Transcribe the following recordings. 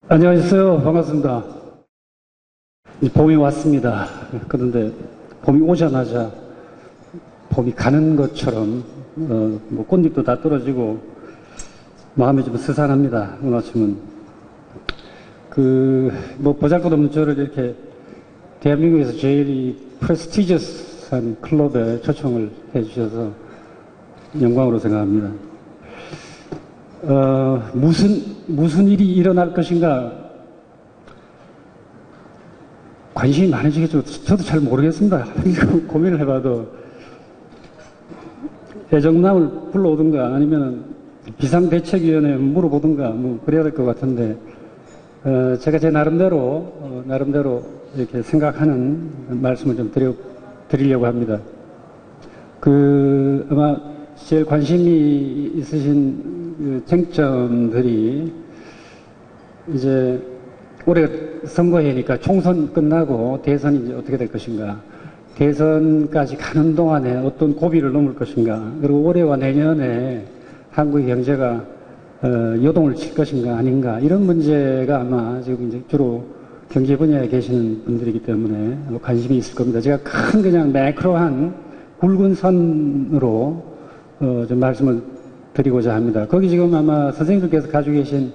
안녕하세요. 반갑습니다. 이제 봄이 왔습니다. 그런데 봄이 오자마자 봄이 가는 것처럼 뭐 꽃잎도 다 떨어지고 마음이 좀 스산합니다. 오늘 아침은 뭐 보잘것없는 저를 이렇게 대한민국에서 제일 이 프레스티지어스한 클럽에 초청을 해주셔서 영광으로 생각합니다. 무슨 일이 일어날 것인가 관심이 많으시겠죠. 저도 잘 모르겠습니다. 이거 고민을 해봐도 애정남을 불러오든가 아니면 비상대책위원회에 물어보든가 뭐 그래야 될 것 같은데 제가 제 나름대로 이렇게 생각하는 말씀을 좀 드리려고 합니다. 아마 제일 관심이 있으신 쟁점들이 이제 올해 선거해니까 총선 끝나고 대선이 이제 어떻게 될 것인가, 대선까지 가는 동안에 어떤 고비를 넘을 것인가, 그리고 올해와 내년에 한국의 경제가 요동을 칠 것인가 아닌가, 이런 문제가 아마 지금 이제 주로 경제 분야에 계시는 분들이기 때문에 관심이 있을 겁니다. 제가 그냥 매크로한 굵은 선으로 좀 말씀을 드리고자 합니다. 거기 지금 아마 선생님들께서 가지고 계신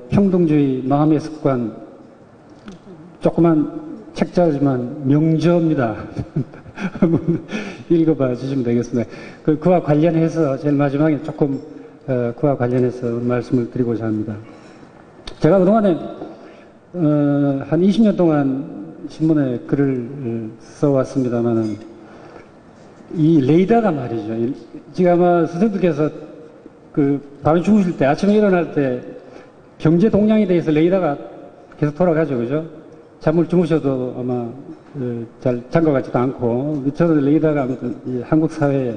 평등주의 마음의 습관, 조그만 책자지만 명저입니다. 읽어봐 주시면 되겠습니다. 그와 관련해서 제일 마지막에 조금 그와 관련해서 말씀을 드리고자 합니다. 제가 그동안에 한 20년 동안 신문에 글을 써왔습니다만은 이 레이더가 말이죠. 지금 아마 선생님들께서 밤에 주무실 때, 아침에 일어날 때 경제 동향에 대해서 레이더가 계속 돌아가죠. 그죠? 잠을 주무셔도 아마 잘 잔 것 같지도 않고, 저는 레이더가 아무튼 한국 사회에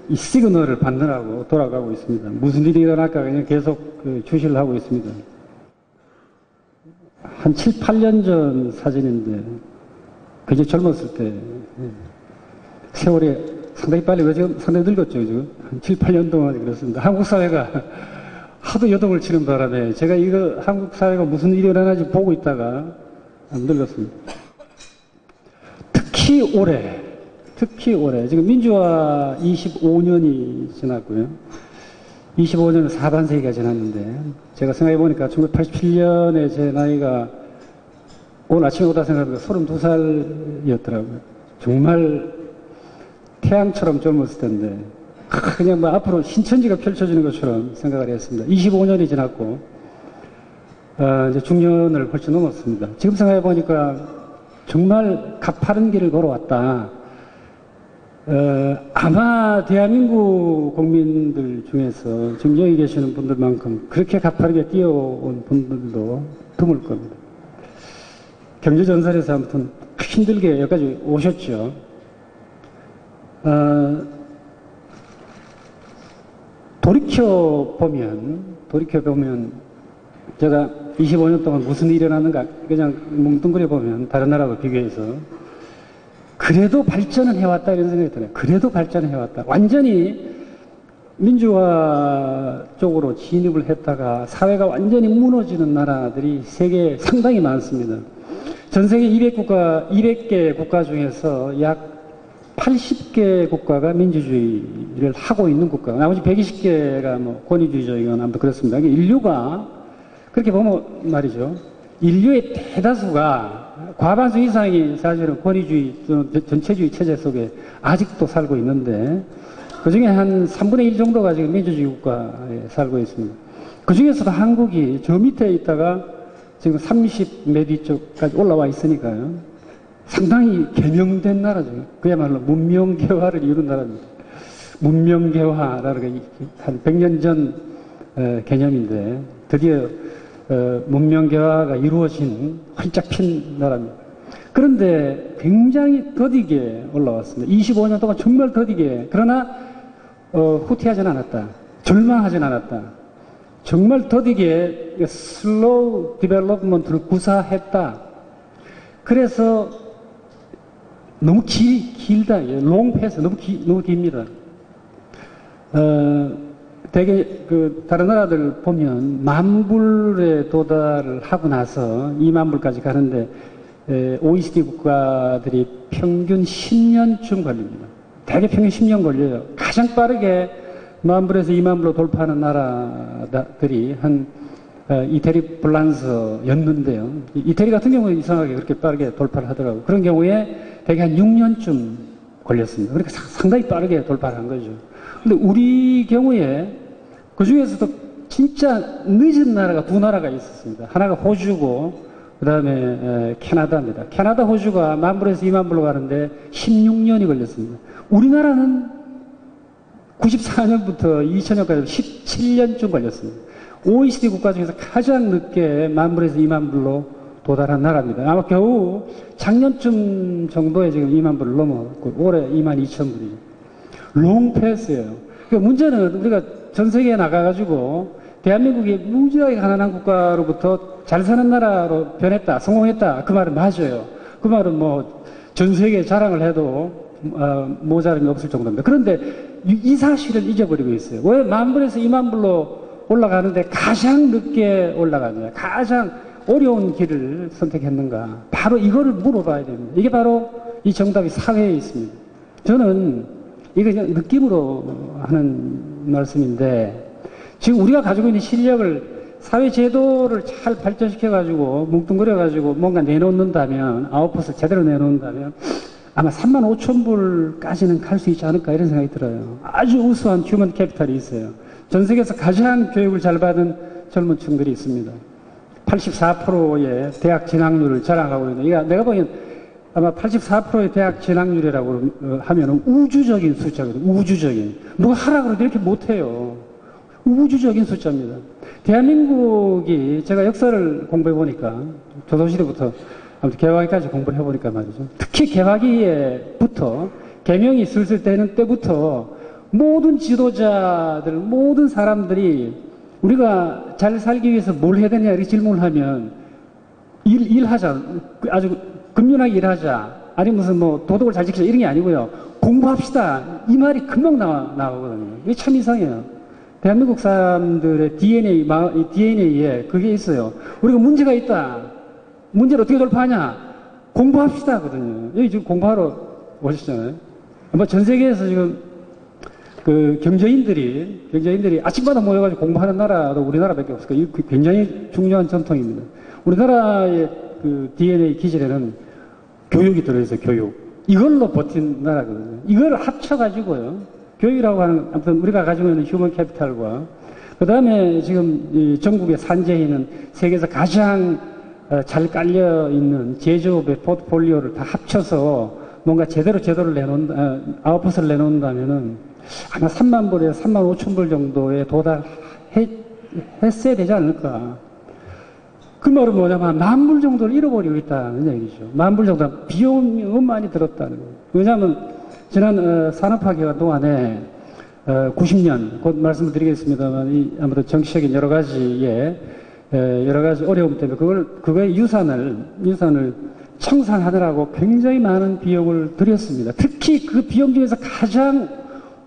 이 시그널을 받느라고 돌아가고 있습니다. 무슨 일이 일어날까 그냥 계속 주시를 하고 있습니다. 한 7, 8년 전 사진인데, 굉장히 젊었을 때, 세월이 상당히 빨리, 지금 상당히 늙었죠, 지금. 한 7, 8년 동안 그렇습니다. 한국 사회가 하도 요동을 치는 바람에 제가 한국 사회가 무슨 일이 일어나는지 보고 있다가 늙었습니다. 특히 올해, 지금 민주화 25년이 지났고요. 25년은 4반세기가 지났는데, 제가 생각해보니까 1987년에 제 나이가 오늘 아침에 오다 생각해보니까 32살이었더라고요. 정말 태양처럼 젊었을 텐데, 그냥 뭐 앞으로 신천지가 펼쳐지는 것처럼 생각을 했습니다. 25년이 지났고, 이제 중년을 훨씬 넘었습니다. 지금 생각해보니까 정말 가파른 길을 걸어왔다. 아마 대한민국 국민들 중에서 지금 여기 계시는 분들만큼 그렇게 가파르게 뛰어온 분들도 드물 겁니다. 경제전선에서 아무튼 힘들게 여기까지 오셨죠. 돌이켜보면 제가 25년 동안 무슨 일이 일어났는가 그냥 뭉뚱그려 보면 다른 나라와 비교해서 그래도 발전은 해왔다 이런 생각이 들어요. 그래도 발전은 해왔다. 완전히 민주화 쪽으로 진입을 했다가 사회가 완전히 무너지는 나라들이 세계에 상당히 많습니다. 전 세계 200개 국가 중에서 약 80개 국가가 민주주의를 하고 있는 국가, 나머지 120개가 뭐 권위주의적이거나 아무튼 그렇습니다. 인류가 그렇게 보면 말이죠. 인류의 대다수가 과반수 이상이 사실은 권위주의 또는 전체주의 체제 속에 아직도 살고 있는데, 그 중에 한 3분의 1 정도가 지금 민주주의 국가에 살고 있습니다. 그 중에서도 한국이 저 밑에 있다가 지금 30 몇 위 쪽까지 올라와 있으니까요. 상당히 개명된 나라죠. 그야말로 문명개화를 이룬 나라입니다. 문명개화라는 게 한 100년 전 개념인데 드디어 문명개화가 이루어진 활짝 핀 나라입니다. 그런데 굉장히 더디게 올라왔습니다. 25년 동안 정말 더디게. 그러나 후퇴하진 않았다. 절망하진 않았다. 정말 더디게 슬로우 디벨롭먼트를 구사했다. 그래서 너무 길다. 롱 패스 너무 깁니다. 되게 다른 나라들 보면 10,000불에 도달을 하고 나서 20,000불까지 가는데 OECD 국가들이 평균 10년쯤 걸립니다. 대개 평균 10년 걸려요. 가장 빠르게 10,000불에서 20,000불로 돌파하는 나라들이 이태리, 프랑스였는데요. 이태리 같은 경우는 이상하게 그렇게 빠르게 돌파를 하더라고요. 그런 경우에 대개 한 6년쯤 걸렸습니다. 그러니까 상당히 빠르게 돌파를 한 거죠. 근데 우리 경우에 그 중에서도 진짜 늦은 나라가 두 나라가 있었습니다. 하나가 호주고, 그 다음에 캐나다입니다. 캐나다, 호주가 10,000불에서 20,000불로 가는데 16년이 걸렸습니다. 우리나라는 94년부터 2000년까지 17년쯤 걸렸습니다. OECD 국가 중에서 가장 늦게 10,000불에서 20,000불로 도달한 나라입니다. 아마 겨우 작년쯤 정도에 지금 20,000불을 넘었고, 올해 22,000불이죠. 롱패스예요. 그러니까 문제는 우리가 전 세계에 나가가지고 대한민국이 무지하게 가난한 국가로부터 잘 사는 나라로 변했다, 성공했다. 그 말은 맞아요. 그 말은 뭐 전 세계에 자랑을 해도 모자람이 없을 정도입니다. 그런데 이 사실을 잊어버리고 있어요. 왜 10,000불에서 20,000불로 올라가는데 가장 늦게 올라가느냐, 가장 어려운 길을 선택했는가? 바로 이거를 물어봐야 됩니다. 이게 바로 이 정답이 사회에 있습니다. 저는 이거 그냥 느낌으로 하는 말씀인데, 지금 우리가 가지고 있는 실력을 사회 제도를 잘 발전시켜가지고 뭉뚱그려가지고 뭔가 내놓는다면, 아웃풋을 제대로 내놓는다면 아마 35,000불까지는 갈 수 있지 않을까 이런 생각이 들어요. 아주 우수한 휴먼 캐피탈이 있어요. 전 세계에서 가장 교육을 잘 받은 젊은 층들이 있습니다. 84%의 대학 진학률을 자랑하고 있는, 이거 내가 보기엔 아마 84%의 대학 진학률이라고 하면 우주적인 숫자거든요. 우주적인. 누가 하라고 해도 이렇게 못해요. 우주적인 숫자입니다. 대한민국이, 제가 역사를 공부해 보니까, 조선시대부터 아무튼 개화기까지 공부를 해보니까 말이죠. 특히 개화기에부터, 개명이 슬슬 되는 때부터 모든 지도자들, 모든 사람들이 우리가 잘 살기 위해서 뭘 해야 되냐 이렇게 질문을 하면 일하자, 아주 근면하게 일하자, 아니 무슨 뭐 도덕을 잘 지키자 이런 게 아니고요. 공부합시다. 이 말이 금방 나오거든요. 이게 참 이상해요. 대한민국 사람들의 DNA에 그게 있어요. 우리가 문제가 있다. 문제를 어떻게 돌파하냐? 공부합시다. 거든요. 여기 지금 공부하러 오셨잖아요. 아마 전 세계에서 지금 경제인들이 아침마다 모여가지고 공부하는 나라도 우리나라밖에 없을 거예요. 이거 굉장히 중요한 전통입니다. 우리나라의 DNA 기질에는 교육이 들어있어요, 교육. 이걸로 버틴 나라거든요. 이걸 합쳐가지고요. 교육이라고 하는, 아무튼 우리가 가지고 있는 휴먼 캐피탈과, 그 다음에 지금 전국의 산재인은 세계에서 가장 잘 깔려있는 제조업의 포트폴리오를 다 합쳐서 뭔가 제대로를 아웃풋을 내놓는다면은 아마 30,000불에서 35,000불 정도에 도달했어야 되지 않을까. 그 말은 뭐냐면 10,000불 정도를 잃어버리고 있다는 얘기죠. 10,000불 정도 비용이 너무 많이 들었다는 거예요. 왜냐하면 지난 산업화 기간 동안에 90년 곧 말씀을 드리겠습니다만 아무튼 정치적인 여러 가지 어려움 때문에 그거의 유산을 청산하느라고 굉장히 많은 비용을 들였습니다. 특히 그 비용 중에서 가장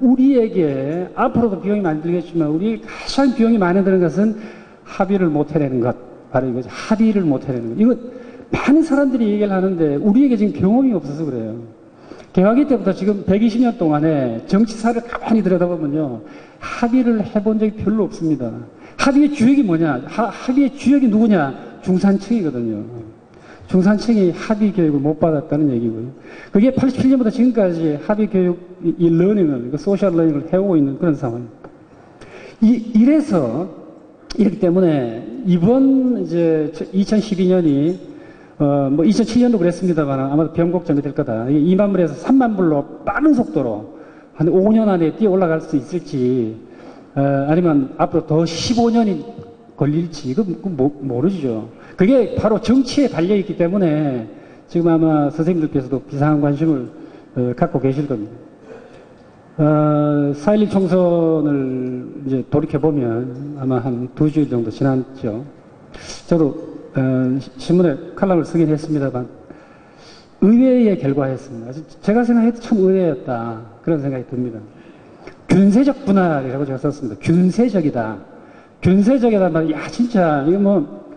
우리에게 앞으로도 비용이 많이 들겠지만 우리 가장 비용이 많이 드는 것은 합의를 못 해내는 것. 바로 이거죠. 합의를 못 해내는 것. 이거 많은 사람들이 얘기를 하는데 우리에게 지금 경험이 없어서 그래요. 개화기 때부터 지금 120년 동안에 정치사를 가만히 들여다보면요. 합의를 해본 적이 별로 없습니다. 합의의 주역이 뭐냐? 합의의 주역이 누구냐? 중산층이거든요. 중산층이 합의 교육을 못 받았다는 얘기고요. 그게 87년부터 지금까지 합의 교육, 이 러닝을, 소셜 러닝을 해오고 있는 그런 상황입니다. 이렇기 때문에 이번 이제 2012년이 뭐 2007년도 그랬습니다만 아마도 변곡점이 될 거다. 20,000불에서 30,000불로 빠른 속도로 한 5년 안에 뛰어 올라갈 수 있을지 아니면 앞으로 더 15년이 걸릴지 이거 모르죠. 그게 바로 정치에 달려있기 때문에 지금 아마 선생님들께서도 비상한 관심을 갖고 계실 겁니다. 4.11 총선을 이제 돌이켜보면 아마 한 2주일 정도 지났죠. 저도 신문에 칼럼을 쓰긴 했습니다만 의외의 결과였습니다. 제가 생각해도 참 의외였다. 그런 생각이 듭니다. 균세적 분할이라고 제가 썼습니다. 균세적이다. 균세적이다 말이야. 야, 진짜, 이거 뭐,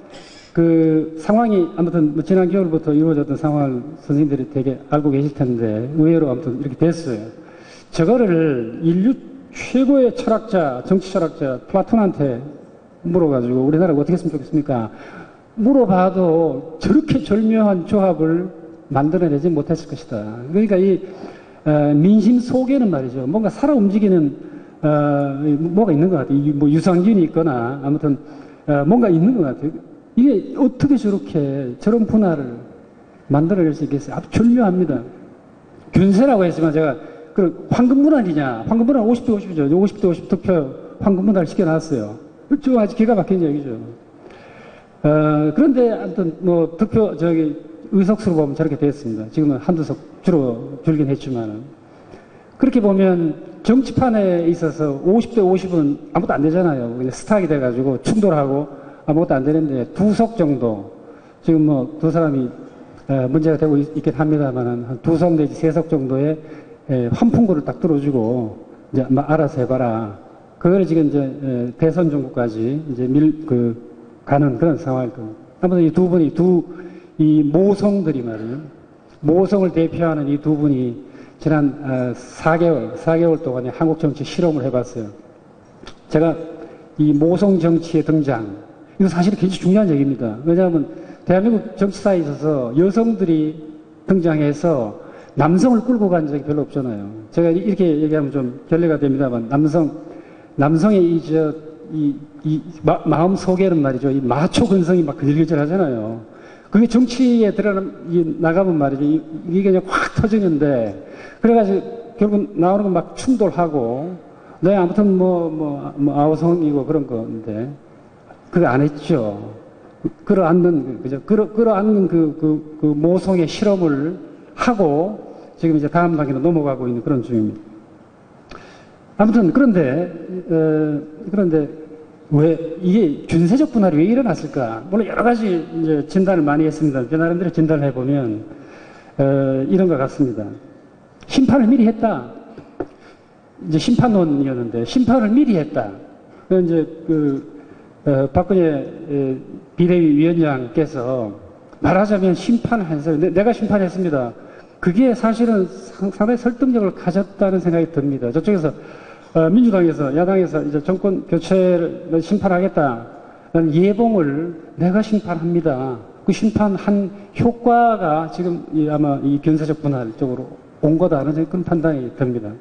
그 상황이 아무튼 뭐 지난 겨울부터 이루어졌던 상황을 선생님들이 되게 알고 계실 텐데, 의외로 아무튼 이렇게 됐어요. 저거를 인류 최고의 철학자, 정치 철학자, 플라톤한테 물어가지고 우리나라가 어떻게 했으면 좋겠습니까? 물어봐도 저렇게 절묘한 조합을 만들어내지 못했을 것이다. 그러니까 이 민심 속에는 말이죠. 뭔가 살아 움직이는 뭐가 있는 것 같아요. 뭐 유산균이 있거나 아무튼 뭔가 있는 것 같아요. 이게 어떻게 저런 분할을 만들어낼 수 있겠어요? 아주 절묘합니다. 균세라고 했지만 제가 그 황금분할이냐? 황금분할 50대 50이죠. 50대 50 득표 황금분할 시켜놨어요. 좀 아주 기가 막힌 얘기죠. 그런데 아무튼 뭐 득표 의석수로 보면 저렇게 됐습니다. 지금은 한두 석 줄긴 했지만은. 그렇게 보면 정치판에 있어서 50대 50은 아무것도 안 되잖아요. 그냥 스탁이 돼가지고 충돌하고 아무것도 안 되는데 두 석 정도, 지금 뭐 두 사람이 문제가 되고 있긴 합니다만은 한 두 석 내지 세 석 정도의 환풍구를 딱 들어주고 이제 알아서 해봐라. 그걸 지금 이제 대선 정국까지 이제 가는 그런 상황일 겁니다. 아무튼 이 두 분이 이 모성들이 말이에요. 모성을 대표하는 이 두 분이 지난 4개월 동안에 한국 정치 실험을 해봤어요. 제가 이 모성 정치의 등장, 이거 사실 굉장히 중요한 얘기입니다. 왜냐하면 대한민국 정치사에 있어서 여성들이 등장해서 남성을 끌고 간 적이 별로 없잖아요. 제가 이렇게 얘기하면 좀 결례가 됩니다만 남성의 마음 속에는 말이죠. 이 마초 근성이 막 근질근질 하잖아요. 그게 정치에 나가면 말이죠. 이게 그냥 확 터지는데, 그래가지고 결국 나오는 건 막 충돌하고, 네, 아무튼 아우성이고 그런 건데, 그거 안 했죠. 끌어안는 그 모성의 실험을 하고, 지금 이제 다음 단계로 넘어가고 있는 그런 중입니다. 아무튼, 그런데 왜 이게 균세적 분할이 왜 일어났을까? 물론 여러 가지 이제 진단을 많이 했습니다. 제 나름대로 진단을 해보면 이런 것 같습니다. 심판을 미리 했다. 이제 심판론이었는데 심판을 미리 했다. 이제 박근혜 비대위 위원장께서 말하자면 심판을 해서 내가 심판했습니다. 그게 사실은 상당히 설득력을 가졌다는 생각이 듭니다. 저쪽에서 민주당에서, 야당에서 이제 정권 교체를 심판하겠다는 예봉을 내가 심판합니다. 그 심판한 효과가 지금 아마 이 균세적 분할 쪽으로 온 거다라는 그런 판단이 듭니다.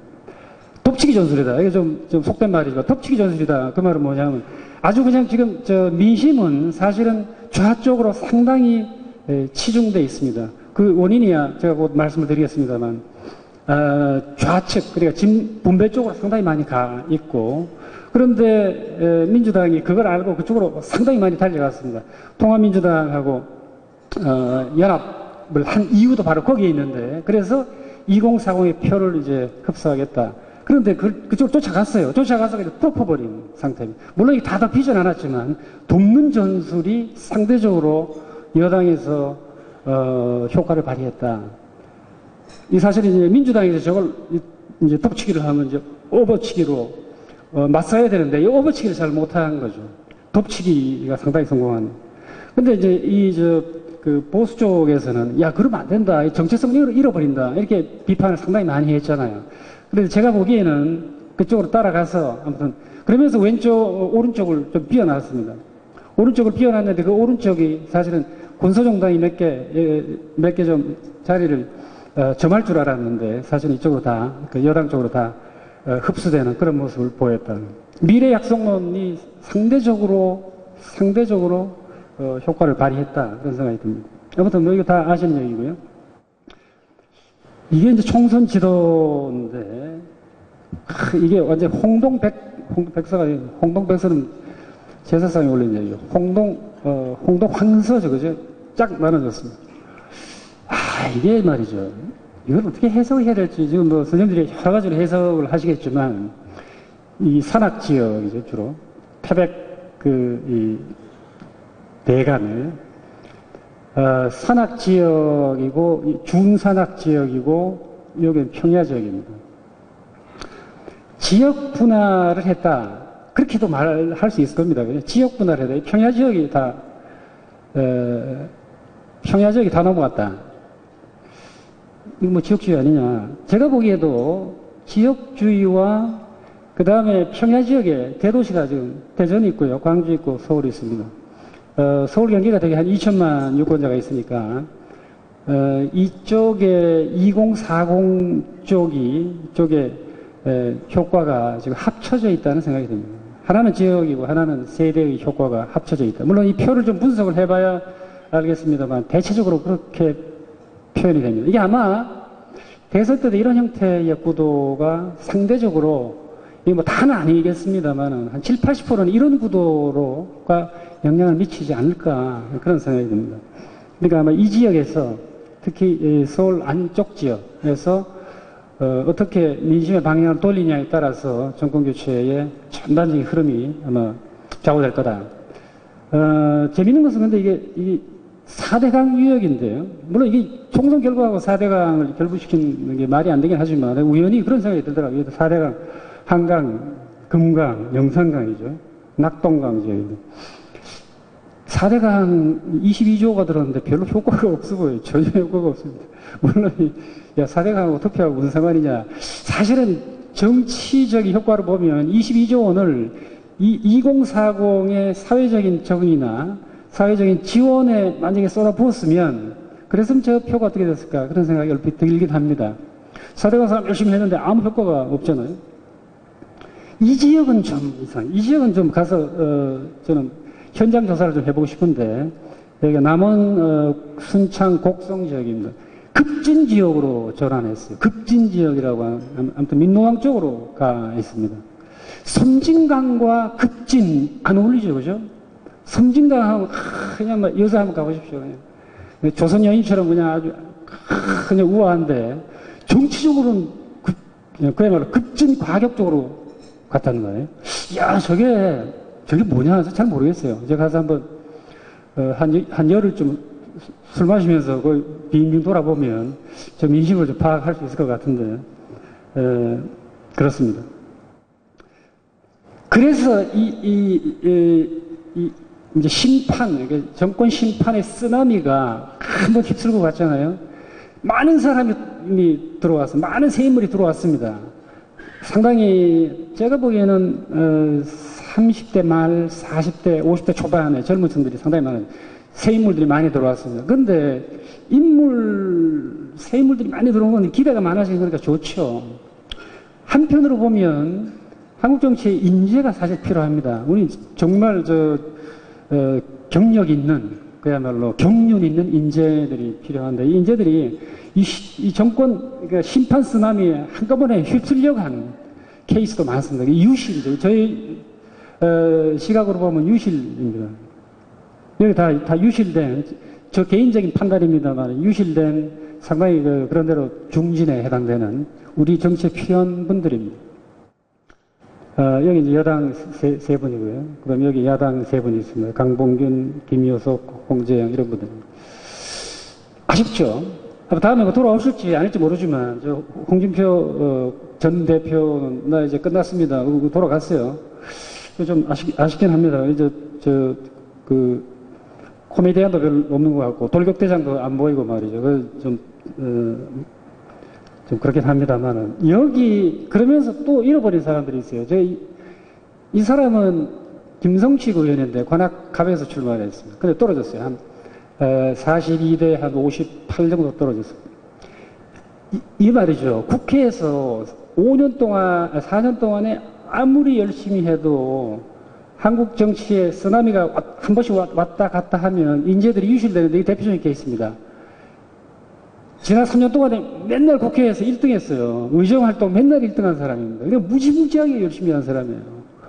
덮치기 전술이다. 이게 좀 속된 말이지만 덮치기 전술이다. 그 말은 뭐냐면 아주 그냥 지금 민심은 사실은 좌쪽으로 상당히 치중돼 있습니다. 그 원인이야 제가 곧 말씀을 드리겠습니다만 좌측, 그러니까 진 분배 쪽으로 상당히 많이 가 있고, 그런데 민주당이 그걸 알고 그쪽으로 상당히 많이 달려갔습니다. 통합민주당하고 연합을 한 이유도 바로 거기에 있는데, 그래서 2040의 표를 이제 흡수하겠다. 그런데 그쪽으로 쫓아갔어요. 쫓아가서 그냥 덮어버린 상태입니다. 물론 이게 다 덮이진 않았지만 돕는 전술이 상대적으로 여당에서 효과를 발휘했다. 이 사실 이제 민주당에서 저걸 이제 덮치기를 하면 이제 오버치기로 맞서야 되는데 이 오버치기를 잘 못한 거죠. 덮치기가 상당히 성공한. 근데 이제 그 보수 쪽에서는 야 그러면 안 된다. 정체성을 잃어버린다. 이렇게 비판을 상당히 많이 했잖아요. 그런데 제가 보기에는 그쪽으로 따라가서 아무튼 그러면서 오른쪽을 좀 비워놨습니다. 오른쪽을 비워놨는데 그 오른쪽이 사실은 군소정당이 몇 개 좀 자리를 점할 줄 알았는데 사실 이쪽으로 다 그 여당 쪽으로 다 흡수되는 그런 모습을 보였다. 미래 약속론이 상대적으로 효과를 발휘했다 그런 생각이 듭니다. 아무튼 뭐 이거 다 아시는 얘기고요. 이게 이제 총선 지도인데 이게 완전 홍동백서는 제사상에 올린 얘기예요. 홍동황서죠, 그죠? 쫙 나눠졌습니다. 이게 말이죠. 이걸 어떻게 해석해야 될지 지금 뭐 선생님들이 여러 가지로 해석을 하시겠지만 이 산악 지역이죠, 주로 태백 이 대간을 산악 지역이고 중산악 지역이고 여기는 평야 지역입니다. 지역 분할을 했다. 그렇게도 말할 수 있을 겁니다. 지역 분할을 했다. 평야 지역이 다 넘어갔다. 이거 뭐 지역주의 아니냐. 제가 보기에도 지역주의와 그 다음에 평야 지역에 대도시가 지금 대전이 있고요. 광주 있고 서울이 있습니다. 서울 경기가 되게 한 2천만 유권자가 있으니까 이쪽에 2040 쪽에 효과가 지금 합쳐져 있다는 생각이 듭니다. 하나는 지역이고 하나는 세대의 효과가 합쳐져 있다. 물론 이 표를 좀 분석을 해봐야 알겠습니다만 대체적으로 그렇게 표현이 됩니다. 이게 아마 대선 때도 이런 형태의 구도가 상대적으로 이게 뭐 다는 아니겠습니다만은 한 7, 80%는 이런 구도로가 영향을 미치지 않을까 그런 생각이 듭니다. 그러니까 아마 이 지역에서 특히 서울 안쪽 지역에서 어떻게 민심의 방향을 돌리냐에 따라서 정권교체의 전반적인 흐름이 아마 좌우될 거다. 재밌는 것은 근데 이게 4대강 유역인데요. 물론 이게 총선 결과하고 4대강을 결부시키는 게 말이 안 되긴 하지만 우연히 그런 생각이 들더라고요. 4대강, 한강, 금강, 영산강이죠. 낙동강 지역인데. 4대강 22조가 들었는데 별로 효과가 없어 보여요. 전혀 효과가 없습니다. 물론, 4대강하고 투표하고 무슨 상관이냐. 사실은 정치적인 효과를 보면 22조 원을 2040의 사회적인 적응이나 사회적인 지원에 만약에 쏟아부었으면 그랬으면 저 표가 어떻게 됐을까 그런 생각이 얼핏 들긴 합니다. 4대강 사람 열심히 했는데 아무 효과가 없잖아요. 이 지역은 좀 이상. 이 지역은 좀 가서 저는 현장 조사를 좀 해보고 싶은데 여기가 남원 순창 곡성 지역입니다. 급진 지역으로 전환했어요. 급진 지역이라고 아무튼 민노항 쪽으로 가 있습니다. 섬진강과 급진 안 어울리죠, 그죠? 섬진강 하면 그냥 막 여수 한번 가보십시오. 그냥. 조선 여인처럼 그냥 아주 그냥 우아한데 정치적으로는 그야말로 급진 과격적으로 갔다는 거예요. 야, 저게 뭐냐? 잘 모르겠어요. 제가 가서 한번, 한 열흘 좀 술 마시면서 그 빙빙 돌아보면 저 민심을 좀 파악할 수 있을 것 같은데, 그렇습니다. 그래서 이제 정권 심판의 쓰나미가 한번 휩쓸고 갔잖아요. 많은 사람이 들어와서, 많은 새 인물이 들어왔습니다. 상당히 제가 보기에는 30대 말, 40대, 50대 초반에 젊은 층들이 상당히 많아요. 새 인물들이 많이 들어왔습니다. 그런데 새 인물들이 많이 들어온 건 기대가 많아지는 거니까 좋죠. 한편으로 보면 한국 정치에 인재가 사실 필요합니다. 우리 정말 경력 있는, 그야말로 경륜 있는 인재들이 필요한데 이 인재들이 이 정권 그러니까 심판 쓰나미에 한꺼번에 휩쓸려 간 케이스도 많습니다. 유실이죠. 저희 시각으로 보면 유실입니다. 여기 다 유실된, 저 개인적인 판단입니다만 유실된 상당히 그런 대로 중진에 해당되는 우리 정치에 필요한 분들입니다. 여기 이제 여당 세 분이고요. 그다음 여기 야당 세 분이 있습니다. 강봉균, 김효석, 홍재영 이런 분들. 아쉽죠. 다음에 돌아오실지 아닐지 모르지만 저 홍준표 전 대표는 나 이제 끝났습니다. 돌아갔어요. 좀 아쉽긴 합니다. 이제 코미디언도 별로 없는 것 같고 돌격대장도 안 보이고 말이죠. 좀 그렇긴 합니다만은 그러면서 또 잃어버린 사람들이 있어요. 이 사람은 김성식 의원인데 관악갑에서 출마를 했습니다. 근데 떨어졌어요. 한 42대 한 58 정도 떨어졌습니다. 이 말이죠. 국회에서 4년 동안에 아무리 열심히 해도 한국 정치에 쓰나미가 한 번씩 왔다 갔다 하면 인재들이 유실되는데 이 대표적인 케이스입니다. 지난 3년 동안에 맨날 국회에서 1등 했어요. 의정활동 맨날 1등 한 사람입니다. 그러니까 무지무지하게 열심히 한 사람이에요.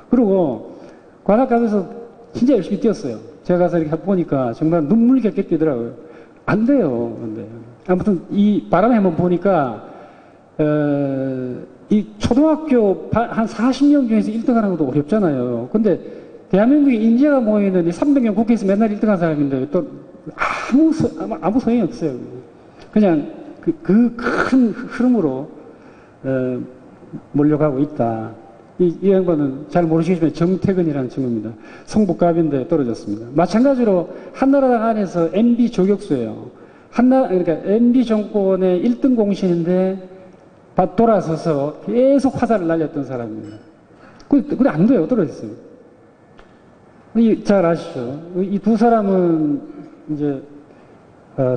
그리고 관악갑에서 진짜 열심히 뛰었어요. 제가 가서 이렇게 보니까 정말 눈물 겹게 뛰더라고요. 안 돼요. 근데. 아무튼 이 바람에 한번 보니까 이 초등학교 한 40명 중에서 1등 하는 것도 어렵잖아요. 근데 대한민국에 인재가 모이는 300명 국회에서 맨날 1등 한 사람인데 또 아무 소용이 없어요. 그냥 그 큰 흐름으로 몰려가고 있다. 이 양반은 잘 모르시겠지만 정태근이라는 친구입니다. 성북갑인데 떨어졌습니다. 마찬가지로 한나라당 안에서 MB 저격수예요. 그러니까 MB 정권의 1등 공신인데 돌아서서 계속 화살을 날렸던 사람입니다. 그래 안 돼요. 떨어졌어요. 잘 아시죠? 이 두 사람은 이제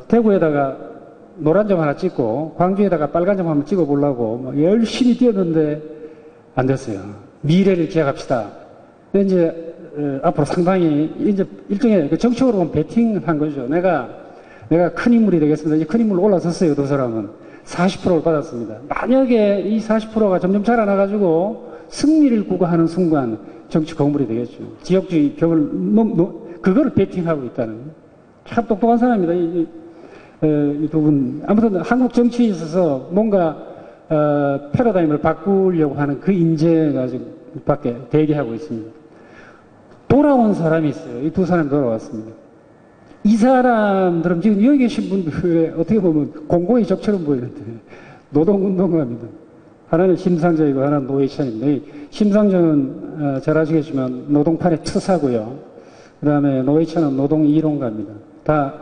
대구에다가 노란 점 하나 찍고 광주에다가 빨간 점 한번 찍어보려고 열심히 뛰었는데 안 됐어요. 미래를 기약합시다. 이제 앞으로 상당히 이제 일종의 정치적으로 보면 베팅한 거죠. 내가 큰 인물이 되겠습니다. 이제 큰 인물로 올라섰어요. 두 사람은 40%를 받았습니다. 만약에 이 40%가 점점 자라나가지고 승리를 구가하는 순간 정치 거물이 되겠죠. 지역주의 벽을 그거를 베팅하고 있다는 참 똑똑한 사람입니다. 이 두 분 아무튼 한국 정치에 있어서 뭔가 패러다임을 바꾸려고 하는 그 인재가 지금 밖에 대기하고 있습니다. 돌아온 사람이 있어요. 이 두 사람이 돌아왔습니다. 이 사람들은 지금 여기 계신 분들의 어떻게 보면 공공의 적처럼 보이는데 노동운동가입니다. 하나는 심상정이고 하나는 노회찬입니다. 심상정은 잘 아시겠지만 노동판의 투사고요. 그 다음에 노회찬은 노동이론가입니다. 다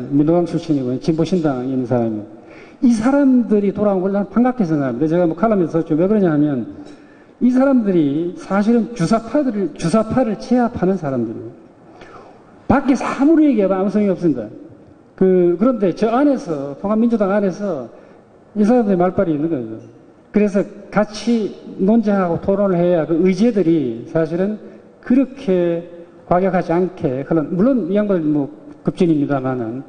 민노당 출신이고 진보신당에 있는 사람입니다. 이 사람들이 돌아온 걸 나는 반갑게 생각합니다. 제가 뭐 칼럼에서 썼죠. 왜 그러냐 하면 이 사람들이 사실은 주사파를 제압하는 사람들이에요. 밖에서 아무리 얘기해도 아무 소용이 없습니다. 그런데 저 안에서, 통합민주당 안에서 이 사람들의 말빨이 있는 거죠. 그래서 같이 논쟁하고 토론을 해야 그 의제들이 사실은 그렇게 과격하지 않게, 물론 이 양반은 뭐 급진입니다만은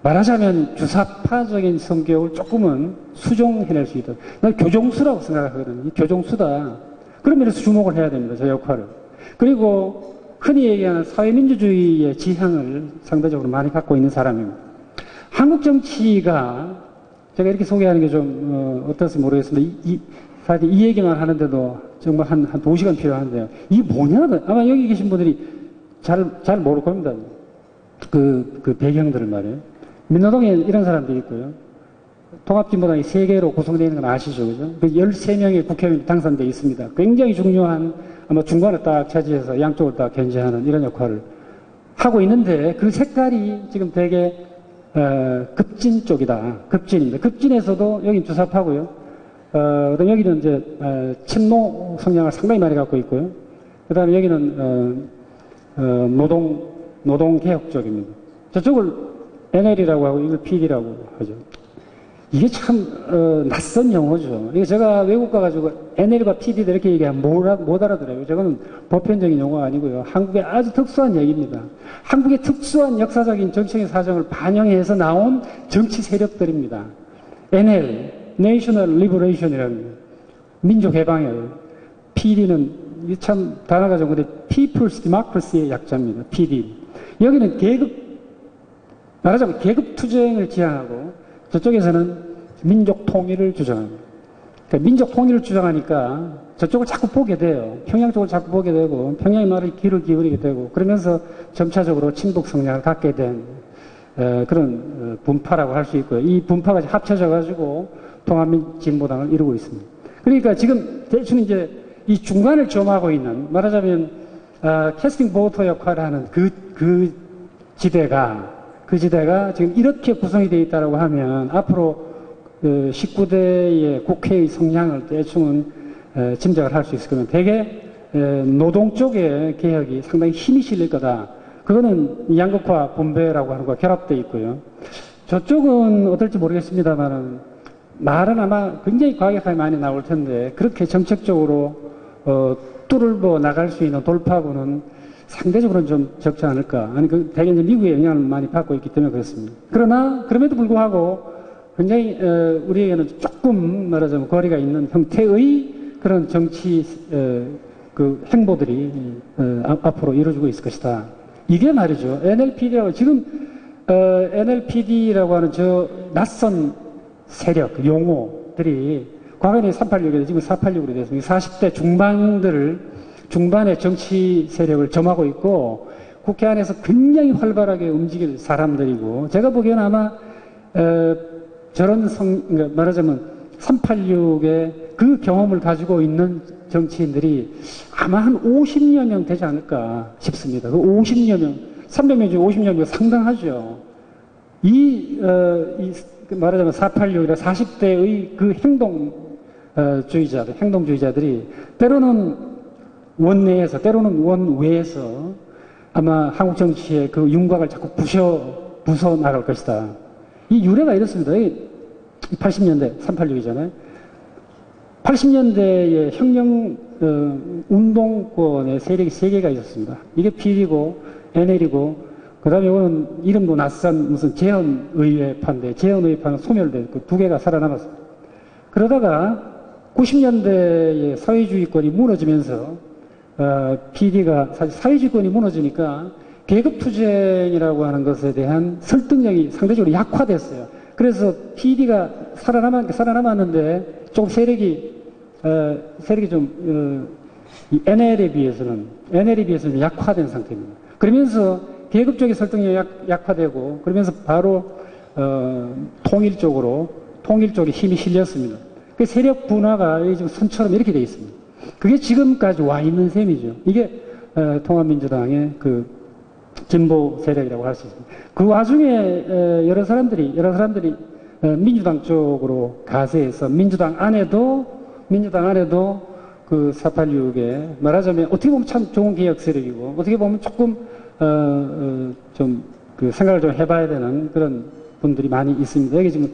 말하자면 주사파적인 성격을 조금은 수정해낼 수 있다. 난 교종수라고 생각하거든요. 교종수다. 그런 면에서 주목을 해야 됩니다. 저 역할을. 그리고 흔히 얘기하는 사회민주주의의 지향을 상대적으로 많이 갖고 있는 사람입니다. 한국 정치가 제가 이렇게 소개하는 게 좀 어떨지 모르겠습니다. 사실 이 얘기만 하는데도 정말 한 2시간 필요한데요. 이게 뭐냐? 아마 여기 계신 분들이 잘 모를 겁니다. 그 배경들을 말이에요. 민노동에 이런 사람들이 있고요. 통합진보당이 3개로 구성되어 있는 건 아시죠? 그죠? 13명의 국회의원이 당선되어 있습니다. 굉장히 중요한 아마 중간을 딱 차지해서 양쪽을 딱 견제하는 이런 역할을 하고 있는데 그 색깔이 지금 되게 급진 쪽이다. 급진입니다. 급진에서도 여긴 주사파고요. 그다음 여기는 이제 친노 성향을 상당히 많이 갖고 있고요. 그다음에 여기는 노동개혁 쪽입니다. 저쪽을 NL이라고 하고 이걸 PD라고 하죠. 이게 참 낯선 용어죠. 이게 제가 외국 가가지고 NL과 PD 이렇게 얘기하면 못 알아들어요. 저거는 보편적인 용어가 아니고요. 한국의 아주 특수한 얘기입니다. 한국의 특수한 역사적인 정치적인 사정을 반영해서 나온 정치 세력들입니다. NL, National Liberation이라는 민족해방이에요. PD는 참 단어가 좀 그런데 People's Democracy의 약자입니다. PD. 여기는 말하자면 계급 투쟁을 지향하고 저쪽에서는 민족 통일을 주장합니다. 그러니까 민족 통일을 주장하니까 저쪽을 자꾸 보게 돼요. 평양 쪽을 자꾸 보게 되고 평양의 말을 귀를 기울이게 되고 그러면서 점차적으로 친북 성향을 갖게 된 그런 분파라고 할 수 있고요. 이 분파가 합쳐져 가지고 통합진보당을 이루고 있습니다. 그러니까 지금 대충 이제 이 중간을 점하고 있는 말하자면 캐스팅 보터 역할을 하는 그 지대가 지금 이렇게 구성이 되어 있다고 하면 앞으로 19대의 국회의 성향을 대충은 짐작을 할 수 있을 겁니다. 대개 노동 쪽의 개혁이 상당히 힘이 실릴 거다. 그거는 양극화 분배라고 하는 거와 결합되어 있고요. 저쪽은 어떨지 모르겠습니다만 말은 아마 굉장히 과격하게 많이 나올 텐데 그렇게 정책적으로 뚫어 나갈 수 있는 돌파구는 상대적으로는 좀 적지 않을까. 아니, 대개 이제 미국의 영향을 많이 받고 있기 때문에 그렇습니다. 그러나, 그럼에도 불구하고 굉장히, 우리에게는 조금 말하자면 거리가 있는 형태의 그런 정치, 행보들이, 앞으로 이루어지고 있을 것이다. 이게 말이죠. NLPD라고, 지금, NLPD라고 하는 저 낯선 세력, 용어들이 과거에는 386에서 지금 486으로 됐습니다. 40대 중반의 정치 세력을 점하고 있고 국회 안에서 굉장히 활발하게 움직일 사람들이고 제가 보기에는 아마 저런 말하자면 386의 그 경험을 가지고 있는 정치인들이 아마 한 50여 명 되지 않을까 싶습니다. 그 50여 명, 300명 중에 50여 명 상당하죠. 말하자면 486이라 40대의 그 행동주의자들이 때로는 원내에서, 때로는 원외에서 아마 한국 정치의 그 윤곽을 자꾸 부숴 나갈 것이다. 이 유래가 이렇습니다. 80년대, 386이잖아요. 80년대에 혁명 운동권의 세력이 세 개가 있었습니다. 이게 PD고 NL이고 그 다음에 이거는 이름도 낯선 무슨 재헌의회파인데 재헌의회파는 소멸됐고 두 개가 살아남았습니다. 그러다가 90년대에 사회주의권이 무너지면서 PD가 사실 사회주의권이 무너지니까 계급투쟁이라고 하는 것에 대한 설득력이 상대적으로 약화됐어요. 그래서 PD가 살아남았는데 조금 세력이 좀 NL에 비해서는 약화된 상태입니다. 그러면서 계급적인 설득력이 약화되고 그러면서 바로 통일 쪽에 힘이 실렸습니다. 그 세력 분화가 지금 선처럼 이렇게 되어 있습니다. 그게 지금까지 와 있는 셈이죠. 이게 통합민주당의 그 진보 세력이라고 할 수 있습니다. 그 와중에 여러 사람들이 민주당 쪽으로 가세해서 민주당 안에도 그 486에 말하자면 어떻게 보면 참 좋은 개혁 세력이고 어떻게 보면 조금 좀 그 생각을 좀 해봐야 되는 그런 분들이 많이 있습니다. 이건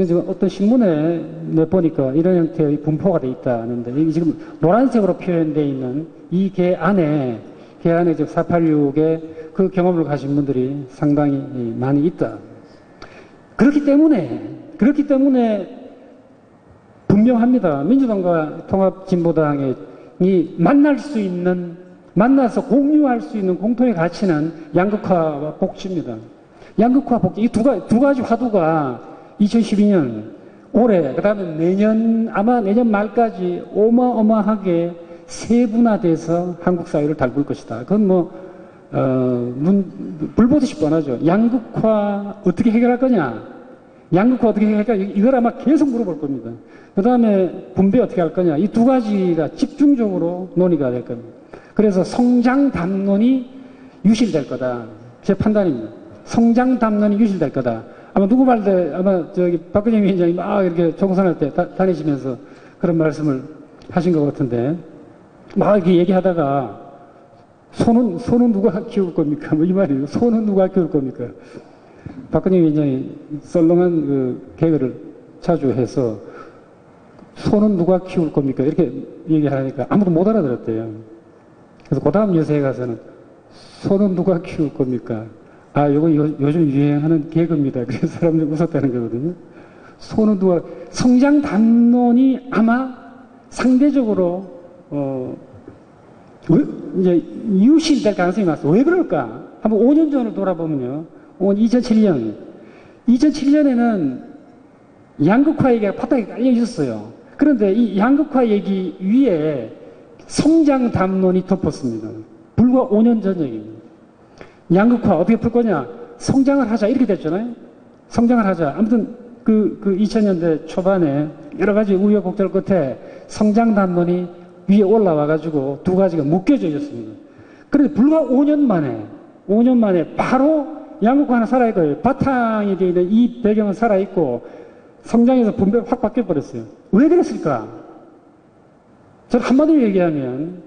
지금 어떤 신문에 보니까 이런 형태의 분포가 돼 있다는데 이게 지금 노란색으로 표현되어 있는 이 개 안에 지금 486의 그 경험을 가진 분들이 상당히 많이 있다. 그렇기 때문에 분명합니다. 민주당과 통합진보당이 만나서 공유할 수 있는 공통의 가치는 양극화와 복지입니다. 양극화, 복지, 이 두 가지 화두가 2012년 올해, 그 다음에 아마 내년 말까지 어마어마하게 세분화돼서 한국 사회를 달굴 것이다. 그건 불 보듯이 뻔하죠. 양극화 어떻게 해결할 거냐? 이걸 아마 계속 물어볼 겁니다. 그 다음에 분배 어떻게 할 거냐? 이 두 가지가 집중적으로 논의가 될 겁니다. 그래서 성장 담론이 유실될 거다. 제 판단입니다. 성장 담론이 유실될 거다. 아마 누구 말대, 박근혜 위원장이 막 이렇게 총선할 때 다니시면서 그런 말씀을 하신 것 같은데, 막 이렇게 얘기하다가, 소는 누가 키울 겁니까? 이 말이에요. 소는 누가 키울 겁니까? 박근혜 위원장이 썰렁한 그 개그를 자주 해서, 소는 누가 키울 겁니까? 이렇게 얘기하니까 아무도 못 알아들었대요. 그래서 그 다음 여세에 가서는, 소는 누가 키울 겁니까? 이거 요즘 유행하는 개그입니다. 그래서 사람들이 웃었다는 거거든요. 성장 담론이 아마 상대적으로, 이제 유실될 가능성이 많습니다. 왜 그럴까? 한번 5년 전을 돌아보면요. 2007년에는 양극화 얘기가 바닥에 깔려 있었어요. 그런데 이 양극화 얘기 위에 성장 담론이 덮었습니다. 불과 5년 전 얘기입니다. 양극화 어떻게 풀 거냐? 성장을 하자. 이렇게 됐잖아요. 성장을 하자. 아무튼 그 2000년대 초반에 여러 가지 우여곡절 끝에 성장 담론이 위에 올라와가지고 두 가지가 묶여져 있었습니다. 그런데 불과 5년 만에 바로 양극화 하나 살아있고 바탕이 되어 있는 이 배경은 살아있고 성장에서 분배가 확 바뀌어버렸어요. 왜 그랬을까? 저는 한마디로 얘기하면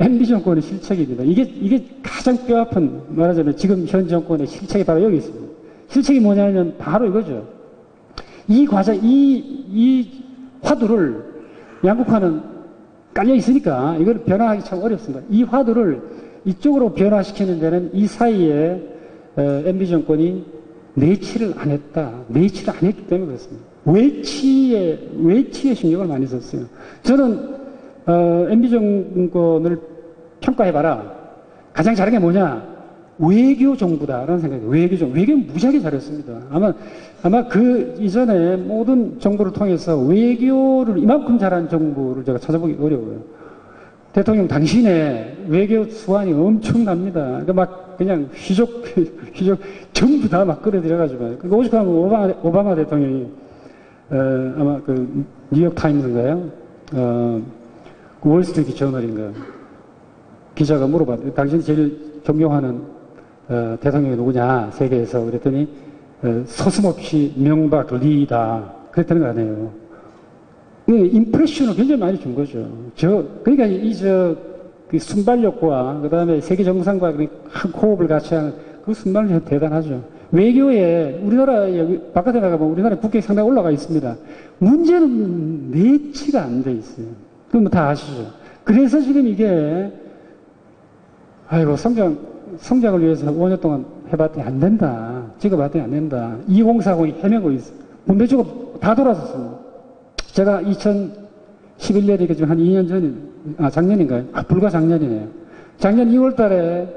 MB 정권의 실책입니다. 이게 가장 뼈아픈, 말하자면 지금 현 정권의 실책이 바로 여기 있습니다. 실책이 뭐냐면 바로 이거죠. 이 화두를, 양극화는 깔려 있으니까 이걸 변화하기 참 어렵습니다. 이 화두를 이쪽으로 변화시키는 데는 이 사이에 MB 정권이 내치를 안 했기 때문에 그렇습니다. 외치에 신경을 많이 썼어요. 저는 MB 정권을 평가해봐라. 가장 잘한 게 뭐냐? 외교 정부다라는 생각이에요. 외교는 무지하게 잘했습니다. 아마 그 이전에 모든 정부를 통해서 외교를 이만큼 잘한 정부를 제가 찾아보기 어려워요. 대통령 당신의 외교 수완이 엄청납니다. 그러니까 막 그냥 휘족 전부 다 막 끌어들여가지고. 그러니까 오죽하면 오바마 대통령이 아마 그 뉴욕 타임즈인가요? 그 월스트리트 저널인가 기자가 물어봤는데 당신이 제일 존경하는 대통령이 누구냐 세계에서 그랬더니 서슴없이 명박 리다 그랬다는 거 아니에요. 임프레션을 굉장히 많이 준 거죠. 그러니까 그 순발력과 그 다음에 세계 정상과 큰 호흡을 같이 하는 그 순발력이 대단하죠. 외교에 우리나라에 바깥에 나가보면 우리나라 국격이 상당히 올라가 있습니다. 문제는 매치가 안 돼 있어요. 그건 뭐 다 아시죠. 그래서 지금 이게 아이고 성장을 위해서 5년 동안 해봤더니 안 된다. 찍어봤더니 안 된다. 2040이 헤매고 있어. 분배주고 다 돌아섰습니다. 제가 2011년이니까 지금 한 2년 작년인가요? 불과 작년이네요. 작년 2월 달에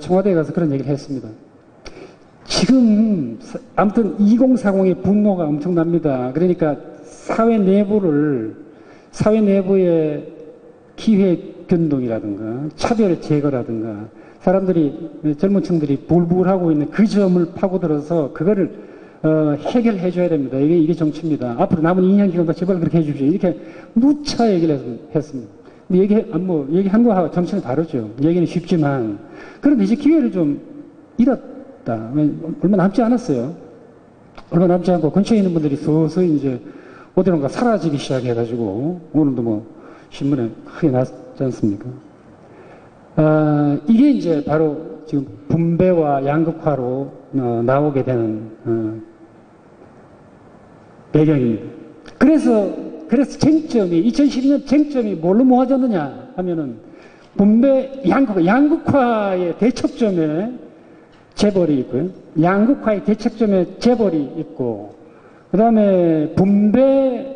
청와대에 가서 그런 얘기를 했습니다. 지금 아무튼 2040의 분노가 엄청납니다. 그러니까 사회 내부의 기회 변동이라든가 차별 제거라든가 사람들이 젊은 층들이 불불하고 있는 그 점을 파고들어서 그거를 해결해 줘야 됩니다. 이게 정치입니다. 앞으로 남은 2년 기간도 제발 그렇게 해 주십시오. 이렇게 누차 얘기를 했습니다. 근데 얘기한 거하고 정치는 다르죠. 얘기는 쉽지만 그런데 이제 기회를 좀 잃었다. 얼마 남지 않았어요. 얼마 남지 않고 근처에 있는 분들이 서서히 이제 어디론가 사라지기 시작해가지고 오늘도 뭐 신문에 크게 났지 않습니까? 이게 이제 바로 지금 분배와 양극화로 나오게 되는 배경입니다. 그래서 2012년 쟁점이 뭘로 모아졌느냐 하면은 분배 양극화의 대척점에 재벌이 있고요. 양극화의 대척점에 재벌이 있고 그 다음에 분배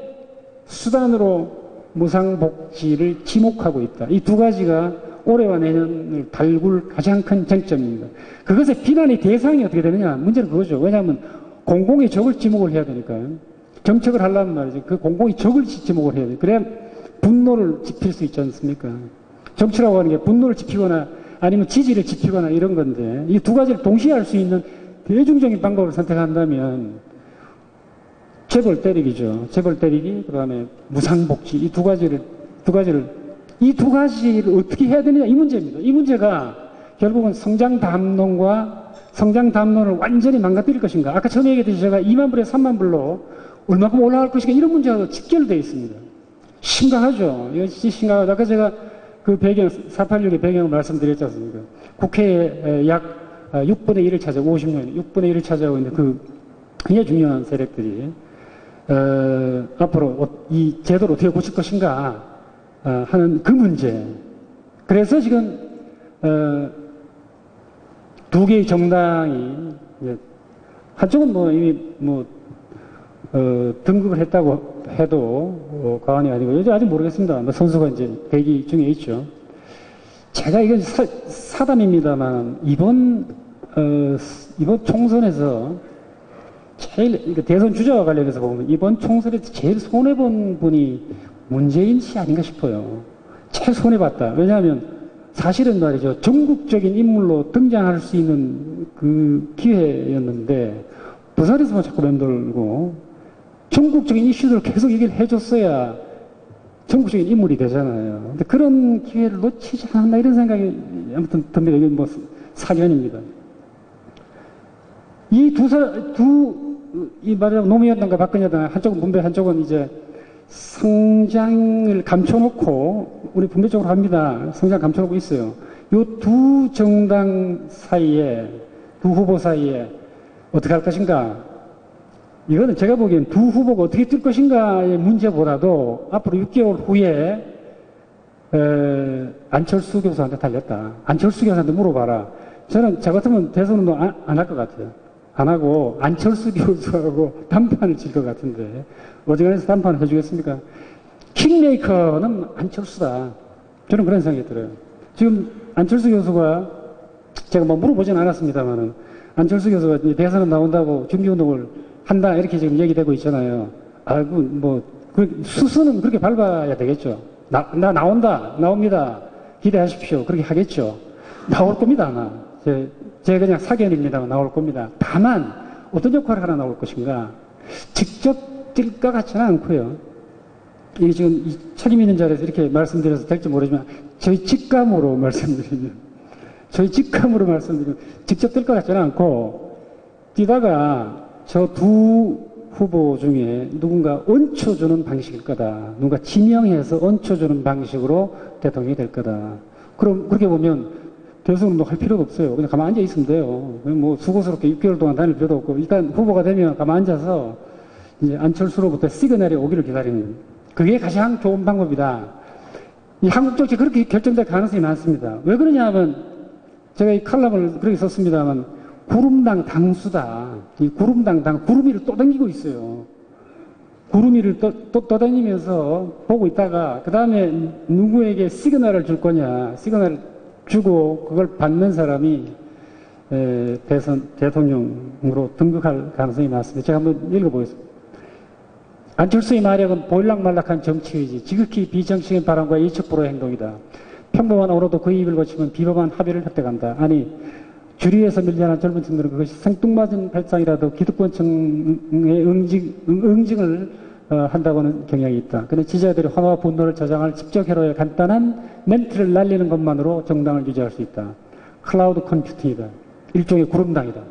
수단으로 무상복지를 지목하고 있다. 이 두 가지가 올해와 내년을 달굴 가장 큰 쟁점입니다. 그것의 비난의 대상이 어떻게 되느냐? 문제는 그거죠. 왜냐하면 공공의 적을 지목을 해야 되니까요. 정책을 하려면 말이죠. 그 공공의 적을 지목을 해야 돼요. 그래야 분노를 지필 수 있지 않습니까? 정치라고 하는 게 분노를 지피거나 아니면 지지를 지피거나 이런 건데 이 두 가지를 동시에 할 수 있는 대중적인 방법을 선택한다면 재벌 때리기죠. 재벌 때리기, 그 다음에 무상복지, 이 두 가지를 어떻게 해야 되느냐, 이 문제입니다. 이 문제가 결국은 성장 담론을 완전히 망가뜨릴 것인가. 아까 처음에 얘기했듯이 제가 2만 불에서 3만 불로 얼마큼 올라갈 것인가, 이런 문제가 직결되어 있습니다. 심각하죠. 이거 진짜 심각하죠. 아까 제가 그 배경, 486의 배경을 말씀드렸지 않습니까? 국회에 약 6분의 1을 차지하고, 50년, 6분의 1을 차지하고 있는 그 굉장히 중요한 세력들이 앞으로 이 제도를 어떻게 고칠 것인가 하는 그 문제. 그래서 지금 두 개의 정당이 한쪽은 뭐 이미 등극을 했다고 해도 과언이 아니고 이제 아직 모르겠습니다. 선수가 이제 대기 중에 있죠. 제가 이건 사담입니다만 이번 총선에서 제일 대선 주자와 관련해서 보면 이번 총선에서 제일 손해본 분이 문재인 씨 아닌가 싶어요. 제일 손해봤다. 왜냐하면 사실은 말이죠. 전국적인 인물로 등장할 수 있는 그 기회였는데 부산에서만 자꾸 맴돌고 전국적인 이슈들을 계속 얘기를 해줬어야 전국적인 인물이 되잖아요. 근데 그런 기회를 놓치지 않았나 이런 생각이 아무튼 듭니다. 이건 뭐 사견입니다. 이 말하자면 노무현당과 박근혜당 한쪽은 분배 한쪽은 이제 성장을 감춰놓고 우리 분배적으로 합니다. 성장 감춰놓고 있어요. 이 두 정당 사이에 두 후보 사이에 어떻게 할 것인가? 이거는 제가 보기엔 두 후보가 어떻게 뛸 것인가의 문제보다도 앞으로 6개월 후에 안철수 교수한테 달렸다. 안철수 교수한테 물어봐라. 저는 저 같으면 대선운동 안 할 것 같아요. 안 하고 안철수 교수하고 단판을 칠 것 같은데 어지간해서 단판을 해주겠습니까? 킹메이커는 안철수다. 저는 그런 생각이 들어요. 지금 안철수 교수가 제가 뭐 물어보진 않았습니다만은 안철수 교수가 대선은 나온다고 준비운동을 한다 이렇게 지금 얘기되고 있잖아요. 아이고 뭐 수수는 그렇게 밟아야 되겠죠. 나옵니다. 기대하십시오. 그렇게 하겠죠. 나올 겁니다 아마. 제 그냥 사견입니다만 나올 겁니다. 다만 어떤 역할을 하나 나올 것인가. 직접 뛸 것 같지는 않고요. 이게 지금 책임 있는 자리에서 이렇게 말씀드려서 될지 모르지만 저희 직감으로 말씀드리면 직접 뛸 것 같지는 않고 뛰다가 저 두 후보 중에 누군가 얹혀주는 방식일 거다. 누군가 지명해서 얹혀주는 방식으로 대통령이 될 거다. 그럼 그렇게 보면 대선운동 할 필요가 없어요. 그냥 가만 앉아 있으면 돼요. 뭐 수고스럽게 6개월 동안 다닐 필요도 없고 일단 후보가 되면 가만 앉아서 이제 안철수로부터 시그널이 오기를 기다리는 거예요. 그게 가장 좋은 방법이다. 이 한국 정치 그렇게 결정될 가능성이 많습니다. 왜 그러냐 하면 제가 이 칼럼을 그렇게 썼습니다만 구름당 당수다. 이 구름당 구름이를 또 당기고 있어요. 구름이를 또 떠다니면서 보고 있다가 그 다음에 누구에게 시그널을 줄 거냐. 시그널을 주고 그걸 받는 사람이 대통령으로 등극할 가능성이 많습니다. 제가 한번 읽어보겠습니다. 안철수의 마력은 보일락말락한 정치의지, 지극히 비정치적인 바람과 예측불허의 행동이다. 평범한 언어도 그 입을 거치면 비범한 합의를 획득한다. 아니 주류에서 밀려난 젊은 층들은 그것이 생뚱맞은 발상이라도 기득권층의 응징을 한다고는 경향이 있다. 그런데 지지자들이 환호와 분노를 저장할 집적 회로의 간단한 멘트를 날리는 것만으로 정당을 유지할 수 있다. 클라우드 컴퓨팅이다. 일종의 구름당이다.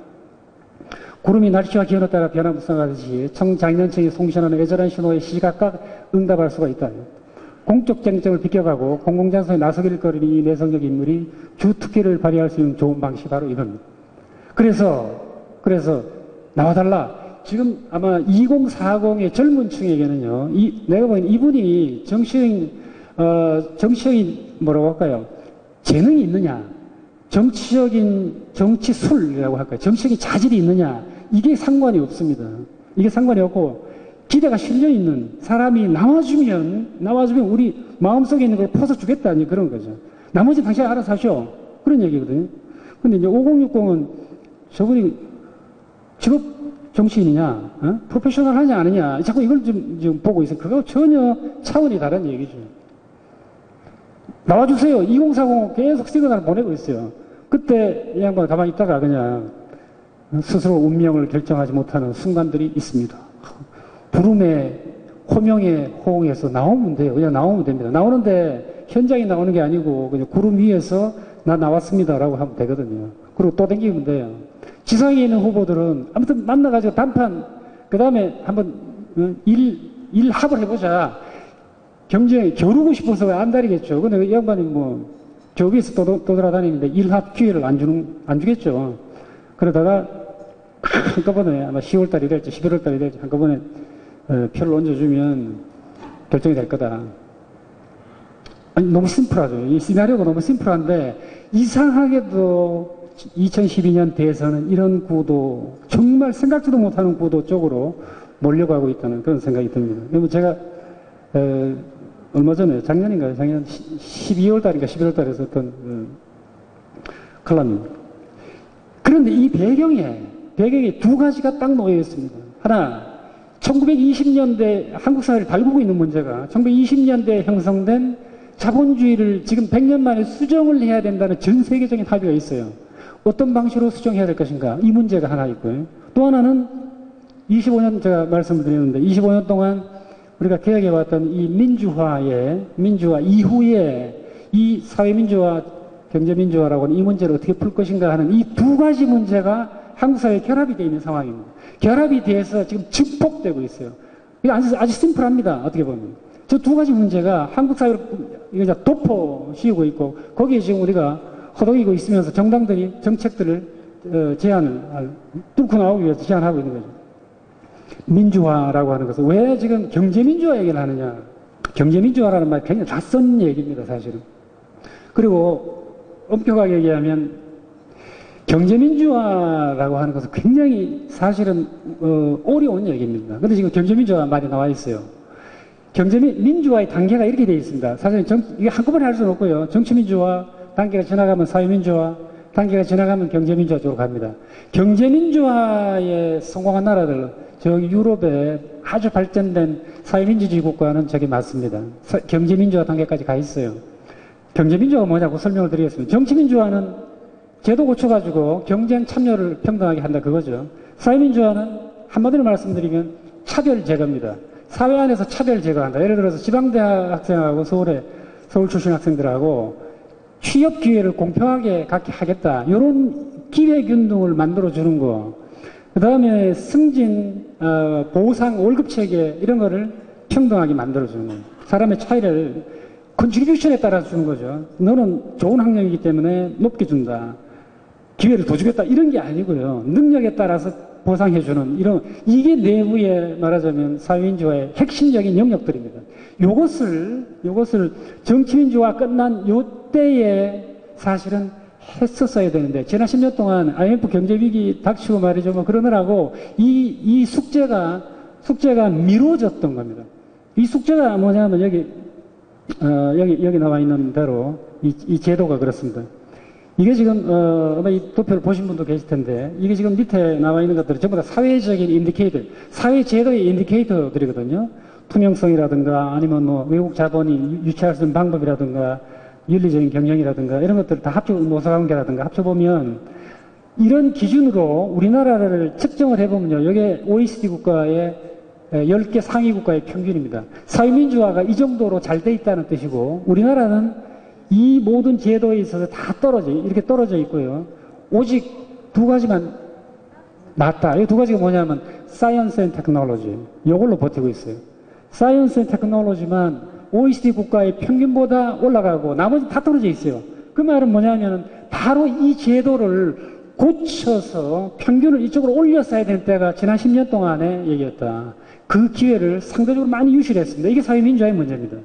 구름이 날씨와 기온에 따라 변화무쌍하듯이 청장년층이 송신하는 애절한 신호에 시각각 응답할 수가 있다. 공적 쟁점을 비껴가고 공공장소에 나서길 거리는 이 내성적 인물이 주특기를 발휘할 수 있는 좋은 방식이 바로 이겁니다. 그래서 나와달라. 지금 아마 2040의 젊은 층에게는요, 내가 보기엔 이분이 정치적인 뭐라고 할까요? 재능이 있느냐? 정치술이라고 할까요? 정치적인 자질이 있느냐? 이게 상관이 없습니다. 이게 상관이 없고, 기대가 실려있는 사람이 나와주면 우리 마음속에 있는 걸 퍼서주겠다. 그런 거죠. 나머지 당신이 알아서 하시오. 그런 얘기거든요. 근데 이제 5060은 저분이 직업 정치인이냐, 프로페셔널 하냐, 아니냐, 자꾸 이걸 지금 보고 있어요. 그거 전혀 차원이 다른 얘기죠. 나와주세요. 2040 계속 시그널 보내고 있어요. 그때 이 양반 가만히 있다가 그냥 스스로 운명을 결정하지 못하는 순간들이 있습니다. 부름에, 호명에 호응해서 나오면 돼요. 그냥 나오면 됩니다. 나오는데 현장에 나오는 게 아니고 그냥 구름 위에서 나 나왔습니다라고 하면 되거든요. 그리고 또 댕기면 돼요. 지상에 있는 후보들은 아무튼 만나가지고 단판, 그 다음에 한번 일합을 해보자. 경쟁에 겨루고 싶어서 왜 안 다니겠죠. 근데 이 양반이 저 위에서 떠돌아다니는데 일합 기회를 안 주겠죠. 그러다가 한꺼번에 아마 10월달이 될지 11월달이 될지 한꺼번에 표를 얹어주면 결정이 될 거다. 아니, 너무 심플하죠. 이 시나리오가 너무 심플한데 이상하게도 2012년 대선은 이런 구도, 정말 생각지도 못하는 구도 쪽으로 몰려가고 있다는 그런 생각이 듭니다. 그리고 제가 얼마 전에 작년 12월달인가 11월달에 썼던 칼럼입니다. 그런데 이 배경에 두 가지가 딱 놓여 있습니다. 하나, 1920년대 한국 사회를 달구고 있는 문제가 1920년대에 형성된 자본주의를 지금 100년 만에 수정을 해야 된다는 전 세계적인 합의가 있어요. 어떤 방식으로 수정해야 될 것인가? 이 문제가 하나 있고요. 또 하나는 25년 제가 말씀을 드렸는데 25년 동안 우리가 개혁해왔던 이 민주화 이후에 이 사회민주화, 경제민주화라고 하는 이 문제를 어떻게 풀 것인가 하는 이 두 가지 문제가 한국 사회에 결합이 되어 있는 상황입니다. 결합이 돼서 지금 증폭되고 있어요. 이게 아주 심플합니다. 어떻게 보면. 저 두 가지 문제가 한국 사회를 이제 덮어 씌우고 있고 거기에 지금 우리가 허덕이고 있으면서 정당들이 정책들을 뚫고 나오기 위해서 제안하고 있는 거죠. 민주화라고 하는 것은 왜 지금 경제민주화 얘기를 하느냐. 경제민주화라는 말이 굉장히 낯선 얘기입니다. 사실은. 그리고 엄격하게 얘기하면 경제민주화라고 하는 것은 굉장히 사실은 어려운 얘기입니다. 그런데 지금 경제민주화 말이 나와 있어요. 민주화의 단계가 이렇게 되어 있습니다. 사실 이게 한꺼번에 할 수는 없고요. 정치민주화 단계가 지나가면 사회민주화, 단계가 지나가면 경제민주화 쪽으로 갑니다. 경제민주화에 성공한 나라들, 유럽의 아주 발전된 사회민주주의 국가는 저게 맞습니다. 경제민주화 단계까지 가 있어요. 경제민주화가 뭐냐고 설명을 드리겠습니다. 정치민주화는 제도 고쳐가지고 경쟁 참여를 평등하게 한다 그거죠. 사회민주화는 한마디로 말씀드리면 차별 제거입니다. 사회 안에서 차별 제거한다. 예를 들어서 지방대학 학생하고 서울 출신 학생들하고 취업 기회를 공평하게 갖게 하겠다. 이런 기회균등을 만들어주는 거. 그 다음에 승진, 보상, 월급 체계 이런 거를 평등하게 만들어주는 거예요. 사람의 차이를 컨트리뷰션에 따라 주는 거죠. 너는 좋은 학력이기 때문에 높게 준다. 기회를 더 주겠다. 이런 게 아니고요. 능력에 따라서 보상해주는 이게 내부에 말하자면 사회민주화의 핵심적인 영역들입니다. 요것을 정치민주화 끝난 요때에 사실은 했었어야 되는데, 지난 10년 동안 IMF 경제위기 닥치고 말이죠. 뭐 그러느라고 이 숙제가 미뤄졌던 겁니다. 이 숙제가 뭐냐면 여기 나와 있는 대로 이 제도가 그렇습니다. 이게 지금 아마 이 도표를 보신 분도 계실 텐데, 이게 지금 밑에 나와 있는 것들은 전부 다 사회적인 인디케이터, 사회 제도의 인디케이터들이거든요. 투명성이라든가 아니면 뭐 외국 자본이 유치할 수 있는 방법이라든가 윤리적인 경영이라든가 이런 것들을 다 노사관계라든가 합쳐보면 이런 기준으로 우리나라를 측정을 해보면요. 이게 OECD 국가의 10개 상위 국가의 평균입니다. 사회민주화가 이 정도로 잘 돼 있다는 뜻이고, 우리나라는 이 모든 제도에 있어서 다 이렇게 떨어져 있고요. 오직 두 가지만 낫다. 이 두 가지가 뭐냐면 사이언스 앤 테크놀로지. 이걸로 버티고 있어요. 사이언스 앤 테크놀로지만 OECD 국가의 평균보다 올라가고 나머지 다 떨어져 있어요. 그 말은 뭐냐면 바로 이 제도를 고쳐서 평균을 이쪽으로 올렸어야 될 때가 지난 10년 동안의 얘기였다. 그 기회를 상대적으로 많이 유실했습니다. 이게 사회민주화의 문제입니다.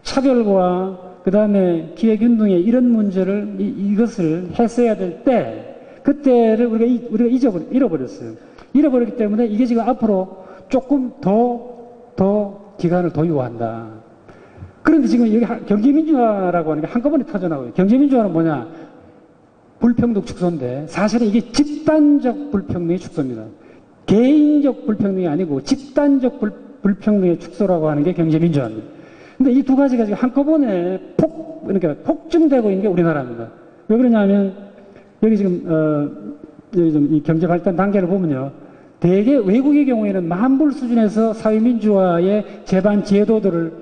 차별과 그 다음에 기회균등의 이런 문제를 이것을 했어야 될 때, 그때를 우리가 잃어버렸어요. 잃어버렸기 때문에 이게 지금 앞으로 조금 더 기간을 더 요한다. 그런데 지금 여기 경제민주화라고 하는 게 한꺼번에 터져나와요. 경제민주화는 뭐냐? 불평등 축소인데 사실은 이게 집단적 불평등의 축소입니다. 개인적 불평등이 아니고 집단적 불평등의 축소라고 하는 게 경제민주화입니다. 근데 이 두 가지가 지금 한꺼번에 그러니까 폭증되고 있는 게 우리나라입니다. 왜 그러냐면 여기 지금 여기 좀 이 경제 발전 단계를 보면요. 대개 외국의 경우에는 만불 수준에서 사회민주화의 제반 제도들을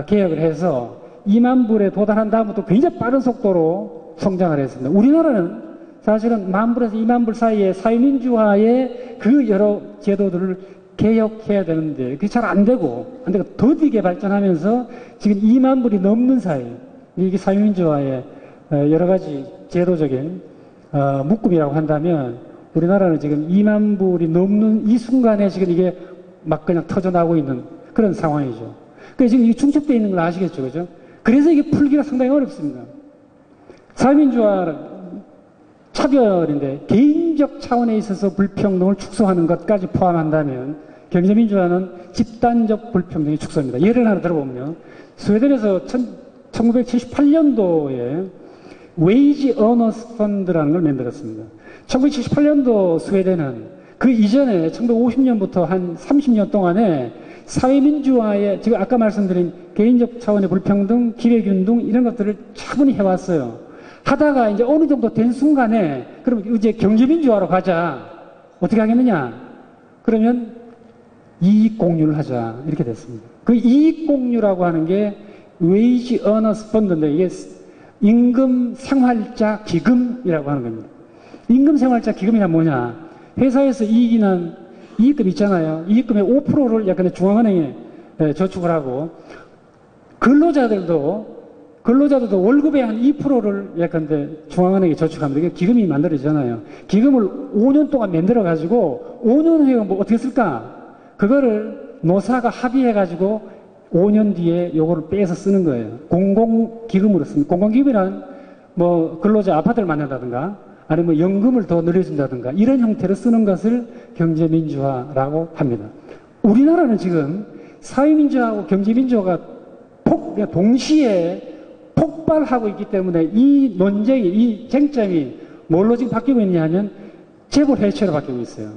개혁을 해서 2만 불에 도달한 다음부터 굉장히 빠른 속도로 성장을 했습니다. 우리나라는 사실은 만불에서 2만 불 사이에 사회민주화의 그 여러 제도들을 개혁해야 되는데 그게 잘 안 되고 더디게 발전하면서 지금 2만 불이 넘는 사이, 이게 사회민주화의 여러 가지 제도적인 묶음이라고 한다면 우리나라는 지금 2만 불이 넘는 이 순간에 지금 이게 막 그냥 터져나오고 있는 그런 상황이죠. 그래서 지금 이게 중첩되어 있는 걸 아시겠죠, 그죠? 그래서 이게 풀기가 상당히 어렵습니다. 사회민주화는 차별인데 개인적 차원에 있어서 불평등을 축소하는 것까지 포함한다면 경제민주화는 집단적 불평등의 축소입니다. 예를 하나 들어보면요. 스웨덴에서 1978년도에 웨이지 어너스 펀드라는 걸 만들었습니다. 1978년도 스웨덴은 그 이전에 1950년부터 한 30년 동안에 사회민주화에 지금 아까 말씀드린 개인적 차원의 불평등, 기회균등 이런 것들을 차분히 해왔어요. 하다가 이제 어느 정도 된 순간에 그럼 이제 경제민주화로 가자. 어떻게 하겠느냐? 그러면 이익 공유를 하자. 이렇게 됐습니다. 그 이익 공유라고 하는 게 웨이지 어너스 펀드인데 이게 임금 생활자 기금이라고 하는 겁니다. 임금 생활자 기금이냐 뭐냐? 회사에서 이익이 난 이익금 있잖아요. 이익금의 5%를 약간 중앙은행에 저축을 하고 근로자들도 월급의 한 2%를 예컨대 중앙은행에 저축합니다. 이게 기금이 만들어지잖아요. 기금을 5년 동안 만들어가지고 5년 후에 뭐 어떻게 쓸까? 그거를 노사가 합의해가지고 5년 뒤에 요거를 빼서 쓰는 거예요. 공공기금으로 씁니다. 공공기금이란 뭐 근로자 아파트를 만든다든가 아니면 뭐 연금을 더 늘려준다든가 이런 형태로 쓰는 것을 경제민주화라고 합니다. 우리나라는 지금 사회민주화하고 경제민주화가 동시에 폭발하고 있기 때문에 이 논쟁이, 이 쟁점이 뭘로 지금 바뀌고 있냐 하면 재벌 해체로 바뀌고 있어요.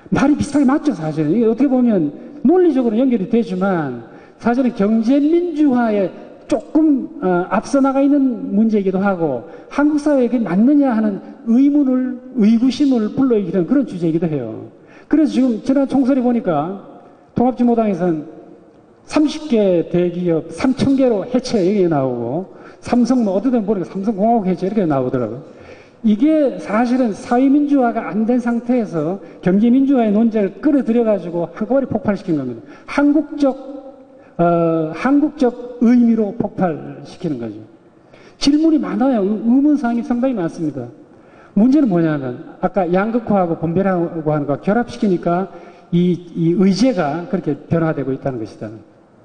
말이 비슷하게 맞죠, 사실은. 이게 어떻게 보면 논리적으로 연결이 되지만 사실은 경제민주화에 조금 앞서 나가 있는 문제이기도 하고 한국 사회에 그게 맞느냐 하는 의구심을 불러일으키는 그런 주제이기도 해요. 그래서 지금 지난 총선에 보니까 통합진보당에서는 30개 대기업 3,000개로 해체 이렇게 나오고 삼성 뭐 어떤 데는 보니까 삼성공화국 해체 이렇게 나오더라고요. 이게 사실은 사회민주화가 안 된 상태에서 경제민주화의 논제를 끌어들여가지고 한꺼번에 폭발시킨 겁니다. 한국적 의미로 폭발시키는 거죠. 질문이 많아요. 의문사항이 상당히 많습니다. 문제는 뭐냐면 아까 양극화하고 분별하고 하는 거 결합시키니까 이 의제가 그렇게 변화되고 있다는 것이다.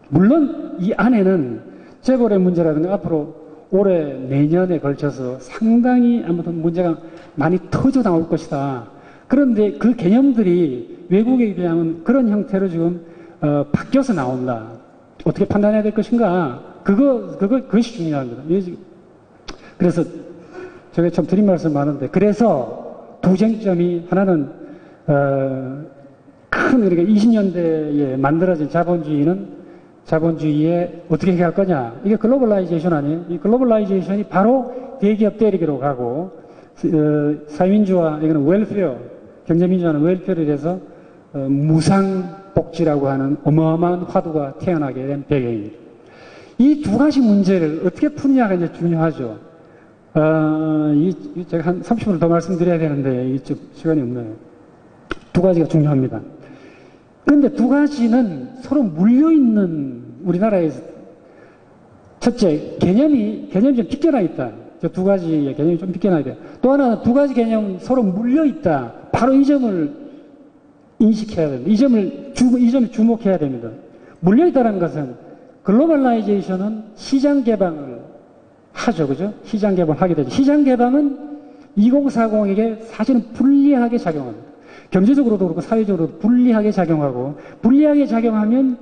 물론 이 안에는 재벌의 문제라든가 앞으로 올해 내년에 걸쳐서 상당히 아무튼 문제가 많이 터져 나올 것이다. 그런데 그 개념들이 외국에 비하면 그런 형태로 지금 바뀌어서 나온다. 어떻게 판단해야 될 것인가? 그것이 중요한 거다. 그래서 제가 참 드린 말씀 많은데 그래서 두 쟁점이 하나는 큰 우리가 20년대에 만들어진 자본주의에 어떻게 해결할 거냐. 이게 글로벌라이제이션 아니에요? 이 글로벌라이제이션이 바로 대기업 때리기로 가고, 사회민주화, 이거는 웰페어, 경제민주화는 웰페어에 대해서 무상복지라고 하는 어마어마한 화두가 태어나게 된 배경입니다. 이 두 가지 문제를 어떻게 푸느냐가 이제 중요하죠. 제가 한 30분 더 말씀드려야 되는데, 이쪽 시간이 없네요. 두 가지가 중요합니다. 그런데 두 가지는 서로 물려있는 우리나라에서 첫째, 개념이 좀 빗겨나 있다. 저 두 가지의 개념이 좀 빗겨나 있다. 또 하나는 두 가지 개념 서로 물려있다. 바로 이 점을 인식해야 됩니다. 이 점을 주목해야 됩니다. 물려있다는 것은 글로벌라이제이션은 시장 개방을 하죠. 그죠? 시장 개방을 하게 되죠. 시장 개방은 2040에게 사실은 불리하게 작용합니다. 경제적으로도 그렇고 사회적으로도 불리하게 작용하고 불리하게 작용하면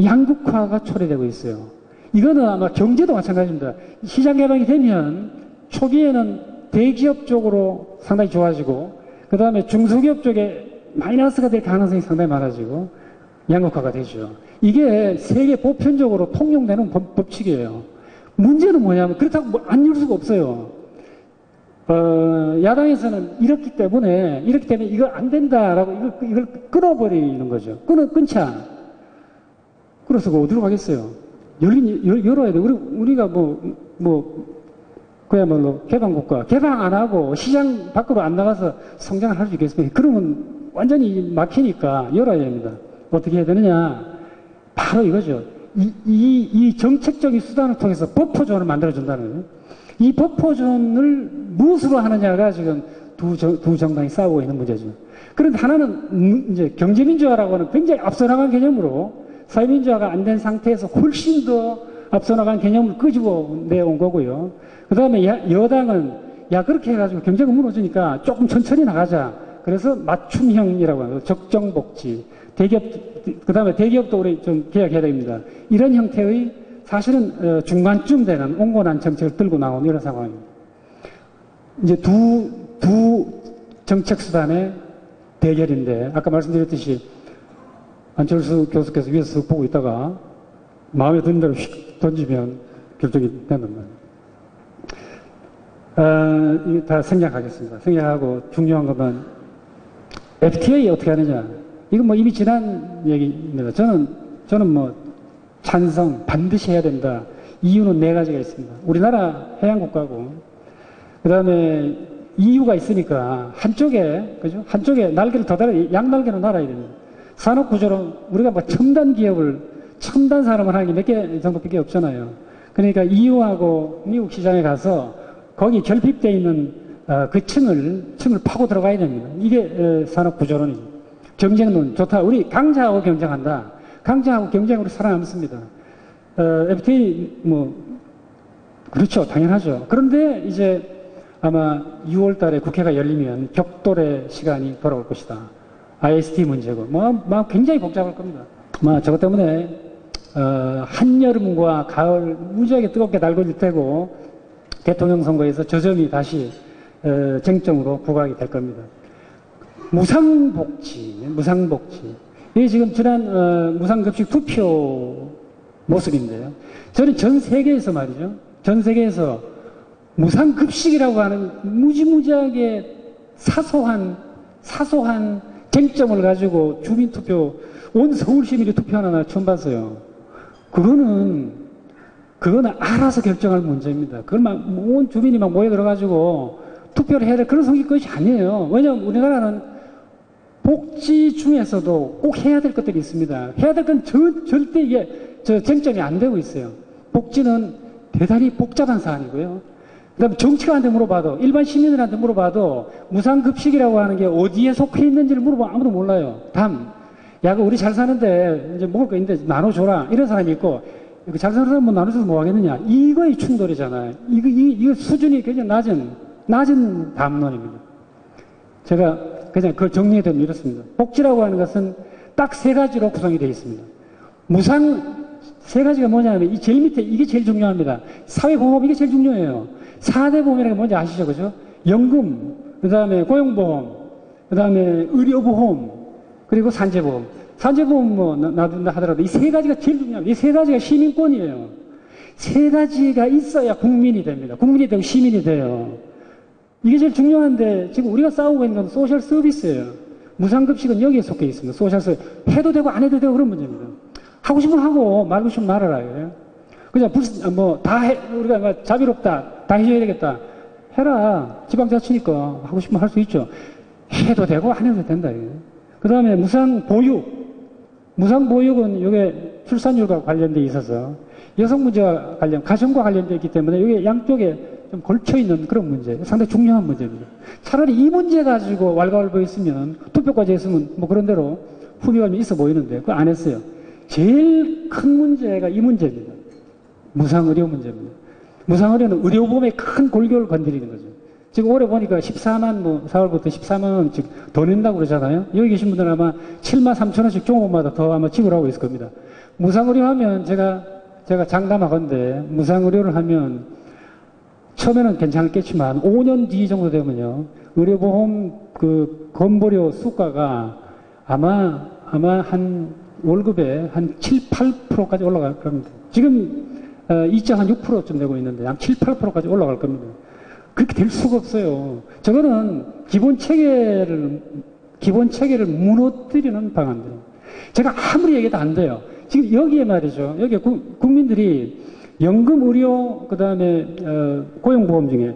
양극화가 초래되고 있어요. 이거는 아마 경제도 마찬가지입니다. 시장 개방이 되면 초기에는 대기업 쪽으로 상당히 좋아지고 그 다음에 중소기업 쪽에 마이너스가 될 가능성이 상당히 많아지고 양극화가 되죠. 이게 세계 보편적으로 통용되는 법칙이에요. 문제는 뭐냐면 그렇다고 안 이룰 수가 없어요. 야당에서는 이렇기 때문에 이거 안 된다라고 이걸 끊어버리는 거죠. 끊자. 그래서 어디로 가겠어요? 열어야 돼. 우리가 그야말로 개방국가. 개방 안 하고 시장 밖으로 안 나가서 성장을 할 수 있겠습니까? 그러면 완전히 막히니까 열어야 됩니다. 어떻게 해야 되느냐? 바로 이거죠. 이 정책적인 수단을 통해서 버퍼존을 만들어준다는 거예요. 이 버퍼존을 무엇으로 하느냐가 지금 두 정당이 싸우고 있는 문제죠. 그런데 하나는 이제 경제민주화라고 하는 굉장히 앞서 나간 개념으로 사회민주화가 안 된 상태에서 훨씬 더 앞서 나간 개념을 끄집어 내온 거고요. 그 다음에 여당은 그렇게 해가지고 경제가 무너지니까 조금 천천히 나가자. 그래서 맞춤형이라고 하는 적정복지. 그 다음에 대기업도 우리 좀 개혁해야 됩니다. 이런 형태의 사실은 중간쯤 되는 온건한 정책을 들고 나온 이런 상황입니다. 이제 두 정책 수단의 대결인데 아까 말씀드렸듯이 안철수 교수께서 위에서 보고 있다가 마음에 드는 대로 휙 던지면 결정이 된단 말이에요. 이거 다 생략하겠습니다. 생략하고 중요한 것은 FTA 어떻게 하느냐. 이건 이미 지난 얘기입니다. 저는 찬성, 반드시 해야 된다. 이유는 네 가지가 있습니다. 우리나라 해양국가고, 그 다음에 EU가 있으니까 한쪽에 날개를 더 달아, 양날개로 날아야 됩니다. 산업구조로 우리가 첨단 산업을 하는 게 몇 개 정도밖에 없잖아요. 그러니까 EU하고 미국 시장에 가서 거기 결핍되어 있는 그 층을 파고 들어가야 됩니다. 이게 산업구조론이죠. 경쟁론 좋다. 우리 강자하고 경쟁한다. 강자하고 경쟁으로 살아남습니다. FTA 그렇죠. 당연하죠. 그런데 이제 아마 6월 달에 국회가 열리면 격돌의 시간이 돌아올 것이다. IST 문제고 굉장히 복잡할 겁니다. 저것 때문에 한여름과 가을 무지하게 뜨겁게 달궈질 테고 대통령 선거에서 저 점이 다시 쟁점으로 부각이 될 겁니다. 무상복지. 이게 지금 지난 무상급식 투표 모습인데요. 저는 전 세계에서 말이죠. 전 세계에서 무상급식이라고 하는 무지무지하게 사소한 쟁점을 가지고 주민투표 온 서울 시민이 투표하는 날 처음 봤어요. 그거는 알아서 결정할 문제입니다. 그걸 막 온 주민이 막 모여들어가지고 투표를 해야 될 그런 성질 것이 아니에요. 왜냐하면 우리나라는 복지 중에서도 꼭 해야 될 것들이 있습니다. 해야 될 건 절대 이게 쟁점이 안 되고 있어요. 복지는 대단히 복잡한 사안이고요. 그 다음에 정치가한테 물어봐도, 일반 시민들한테 물어봐도 무상급식이라고 하는 게 어디에 속해 있는지를 물어보면 아무도 몰라요. 야, 우리 잘 사는데 이제 먹을 거 있는데 나눠줘라. 이런 사람이 있고, 잘 사는 사람 뭐 나눠줘서 뭐 하겠느냐. 이거의 충돌이잖아요. 이거 수준이 굉장히 낮은 담론입니다. 제가 그냥 그걸 정리해드리면 이렇습니다. 복지라고 하는 것은 딱 세 가지로 구성이 되어 있습니다. 세 가지가 뭐냐면, 이 제일 밑에 이게 제일 중요합니다. 사회보험, 이게 제일 중요해요. 4대 보험이라는 게 뭔지 아시죠? 그죠? 연금, 그 다음에 고용보험, 그 다음에 의료보험, 그리고 산재보험. 산재보험 뭐 놔둔다 하더라도 이 세 가지가 제일 중요합니다. 이 세 가지가 시민권이에요. 세 가지가 있어야 국민이 됩니다. 국민이 되고 시민이 돼요. 이게 제일 중요한데 지금 우리가 싸우고 있는 건 소셜 서비스예요. 무상급식은 여기에 속해 있습니다. 소셜 서비스. 해도 되고 안 해도 되고 그런 문제입니다. 하고 싶으면 하고 말고 싶으면 말아라. 그냥 우리가 자비롭다. 다 해줘야 되겠다. 해라. 지방자치니까 하고 싶으면 할 수 있죠. 해도 되고 안 해도 된다. 그 다음에 무상보육. 무상보육은 이게 출산율과 관련돼 있어서 여성 문제와 가정과 관련돼 있기 때문에 이게 양쪽에 좀 걸쳐있는 그런 문제. 상당히 중요한 문제입니다. 차라리 이 문제 가지고 왈가왈부 있으면, 투표까지 했으면 뭐 그런 대로 후비감이 있어 보이는데 그거 안 했어요. 제일 큰 문제가 이 문제입니다. 무상의료 문제입니다. 무상의료는 의료보험의 큰 골격을 건드리는 거죠. 지금 올해 보니까 14만, 4월부터 14만 원씩 더 낸다고 그러잖아요. 여기 계신 분들은 아마 7만 3천 원씩 종업마다 더 아마 지불하고 있을 겁니다. 무상의료 하면 제가 장담하건대 무상의료를 하면 처음에는 괜찮겠지만 5년 뒤 정도 되면요. 의료보험 건보료 수가가 아마 한 월급에 한 7, 8%까지 올라갈 겁니다. 지금 2.6%쯤 되고 있는데 한 7, 8%까지 올라갈 겁니다. 그렇게 될 수가 없어요. 저거는 기본 체계를 무너뜨리는 방안들입니다. 제가 아무리 얘기해도 안 돼요. 지금 여기에 말이죠. 여기에 국민들이 연금, 의료, 그 다음에 고용보험 중에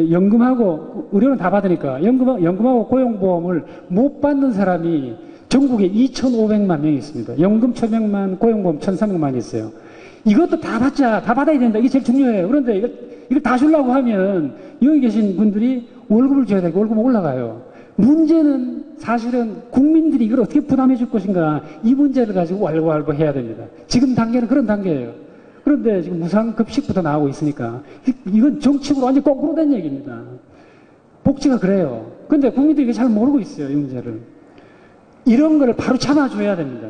연금하고 의료는 다 받으니까 연금하고 고용보험을 못 받는 사람이 전국에 2,500만 명이 있습니다. 연금 1,000명만, 고용보험 1,300만이 있어요. 이것도 다 받아야 된다. 이게 제일 중요해요. 그런데 이걸 다 주려고 하면 여기 계신 분들이 월급을 줘야 되고 월급은 올라가요. 문제는 사실은 국민들이 이걸 어떻게 부담해 줄 것인가, 이 문제를 가지고 왈가왈부 해야 됩니다. 지금 단계는 그런 단계예요. 그런데 지금 무상급식부터 나오고 있으니까 이건 정치적으로 완전 거꾸로 된 얘기입니다. 복지가 그래요. 근데 국민들이 이게 잘 모르고 있어요, 이 문제를. 이런 거를 바로 잡아줘야 됩니다.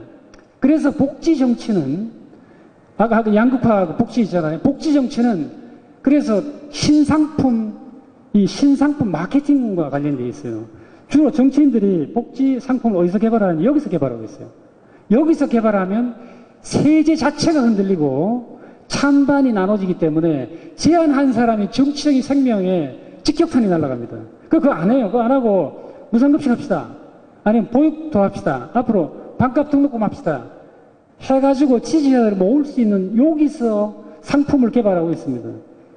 그래서 복지 정치는, 아까 양극화하고 복지 있잖아요. 복지 정치는 그래서 신상품 마케팅과 관련되어 있어요. 주로 정치인들이 복지 상품을 어디서 개발하느냐, 여기서 개발하고 있어요. 여기서 개발하면 세제 자체가 흔들리고 찬반이 나눠지기 때문에 제한 사람이 정치적인 생명에 직격탄이 날아갑니다. 그거 안 해요. 그거 안 하고 무상급식 합시다. 아니면 보육도 합시다. 앞으로 반값 등록금 합시다. 해가지고 지지자들을 모을 수 있는 여기서 상품을 개발하고 있습니다.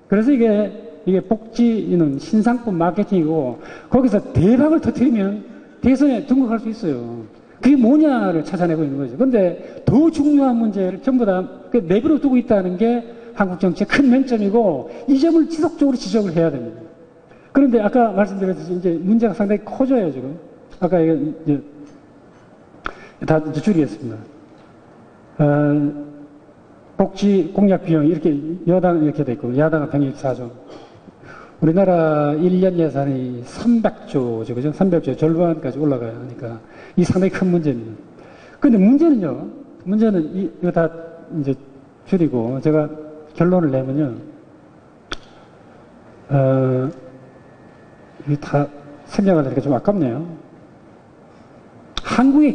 그래서 이게 복지는 신상품 마케팅이고, 거기서 대박을 터뜨리면 대선에 등록할 수 있어요. 그게 뭐냐를 찾아내고 있는 거죠. 근데 더 중요한 문제를 전부 다 내버려 두고 있다는 게 한국 정치의 큰 맹점이고, 이 점을 지속적으로 지적을 해야 됩니다. 그런데 아까 말씀드렸듯이 이제 문제가 상당히 커져요, 지금. 아까 이제 다 줄이겠습니다. 복지 공약 비용 이렇게 여당은 이렇게 돼 있고 야당은 124조. 우리나라 1년 예산이 300조죠, 그죠? 300조 절반까지 올라가야 하니까 이 상당히 큰 문제입니다. 근데 문제는 이거 다 이제 줄이고 제가 결론을 내면요, 이게 다 설명하려니까 좀 아깝네요. 한국의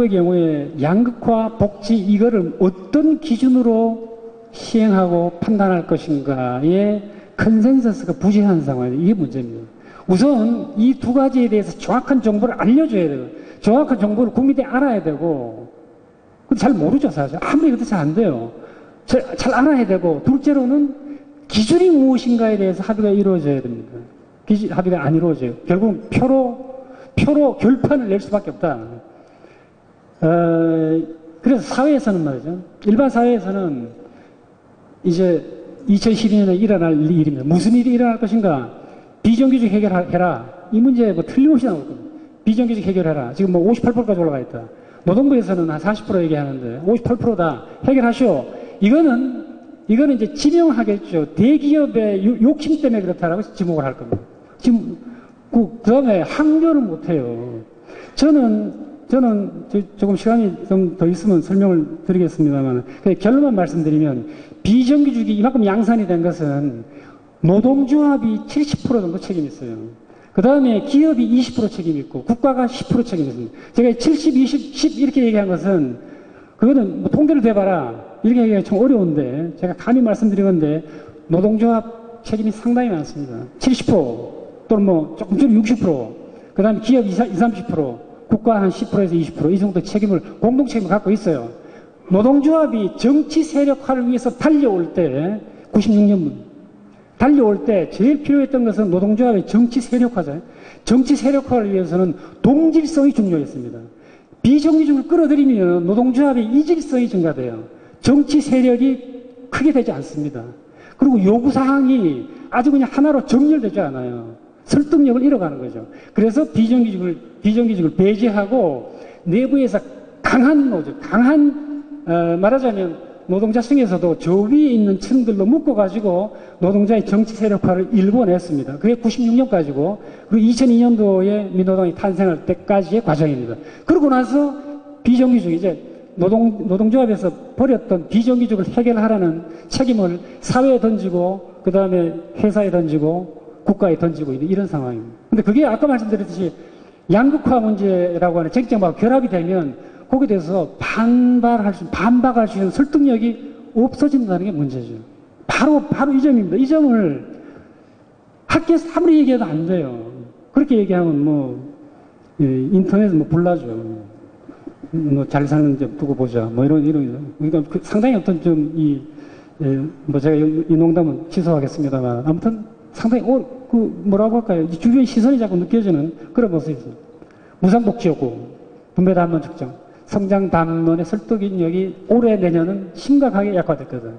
경우에 양극화, 복지 이거를 어떤 기준으로 시행하고 판단할 것인가의 컨센서스가 부재한 상황이에요. 이게 문제입니다. 우선 이 두 가지에 대해서 정확한 정보를 알려줘야 돼요. 정확한 정보를 국민들이 알아야 되고, 근데 잘 모르죠, 사실. 아무리 그래도 잘 안 돼요. 잘 알아야 되고, 둘째로는 기준이 무엇인가에 대해서 합의가 이루어져야 됩니다. 합의가 안 이루어져요. 결국은 표로 결판을 낼 수밖에 없다. 그래서 사회에서는 말이죠. 일반 사회에서는 이제 2012년에 일어날 일입니다. 무슨 일이 일어날 것인가? 비정규직 해결해라. 이 문제 뭐 틀림없이 나올 겁니다. 비정규직 해결해라. 지금 뭐 58%까지 올라가 있다. 노동부에서는 한 40% 얘기하는데 58%다. 해결하시오. 이거는 이제 지명하겠죠. 대기업의 욕심 때문에 그렇다라고 지목을 할 겁니다. 지금 그 다음에 항변을 못 해요. 저는 조금 시간이 좀 더 있으면 설명을 드리겠습니다만 결론만 말씀드리면 비정규직이 이만큼 양산이 된 것은 노동조합이 70% 정도 책임이 있어요. 그 다음에 기업이 20% 책임이 있고 국가가 10% 책임이 있습니다. 제가 70, 20, 10 이렇게 얘기한 것은 그거는 뭐 통계를 대봐라 이렇게 얘기하기 참 어려운데 제가 감히 말씀드린 건데 노동조합 책임이 상당히 많습니다. 70% 또는 뭐 조금 줄여 60%그 다음에 기업 20, 30% 국가 한 10%에서 20% 이 정도 책임을 공동 책임을 갖고 있어요. 노동조합이 정치 세력화를 위해서 달려올 때 96년문 달려올 때 제일 필요했던 것은 노동조합의 정치 세력화죠. 정치 세력화를 위해서는 동질성이 중요했습니다. 비정규직을 끌어들이면 노동조합의 이질성이 증가돼요. 정치 세력이 크게 되지 않습니다. 그리고 요구사항이 아주 그냥 하나로 정렬되지 않아요. 설득력을 잃어가는 거죠. 그래서 비정규직을 배제하고 내부에서 강한 노조, 말하자면 노동자 층에서도 저 위에 있는 층들로 묶어가지고 노동자의 정치 세력화를 일궈냈습니다. 그게 96년까지고, 그리고 2002년도에 민노당이 탄생할 때까지의 과정입니다. 그러고 나서 비정규직, 이제 노동조합에서 버렸던 비정규직을 해결하라는 책임을 사회에 던지고, 그 다음에 회사에 던지고, 국가에 던지고 있는 이런 상황입니다. 근데 그게 아까 말씀드렸듯이 양극화 문제라고 하는 쟁점하고 결합이 되면 거기에 대해서 반박할 수 있는 설득력이 없어진다는 게 문제죠. 바로 이 점입니다. 이 점을 학교에서 아무리 얘기해도 안 돼요. 그렇게 얘기하면 뭐, 인터넷에 뭐 불나죠. 뭐 잘 사는 점 두고 보자. 뭐 이런. 그러니까 상당히 어떤 뭐 제가 이 농담은 취소하겠습니다만 아무튼 상당히, 뭐라고 할까요? 주변 시선이 자꾸 느껴지는 그런 모습이죠. 무상복지였고, 분배담론 측정, 성장 담론의 설득력이 올해 내년은 심각하게 약화됐거든.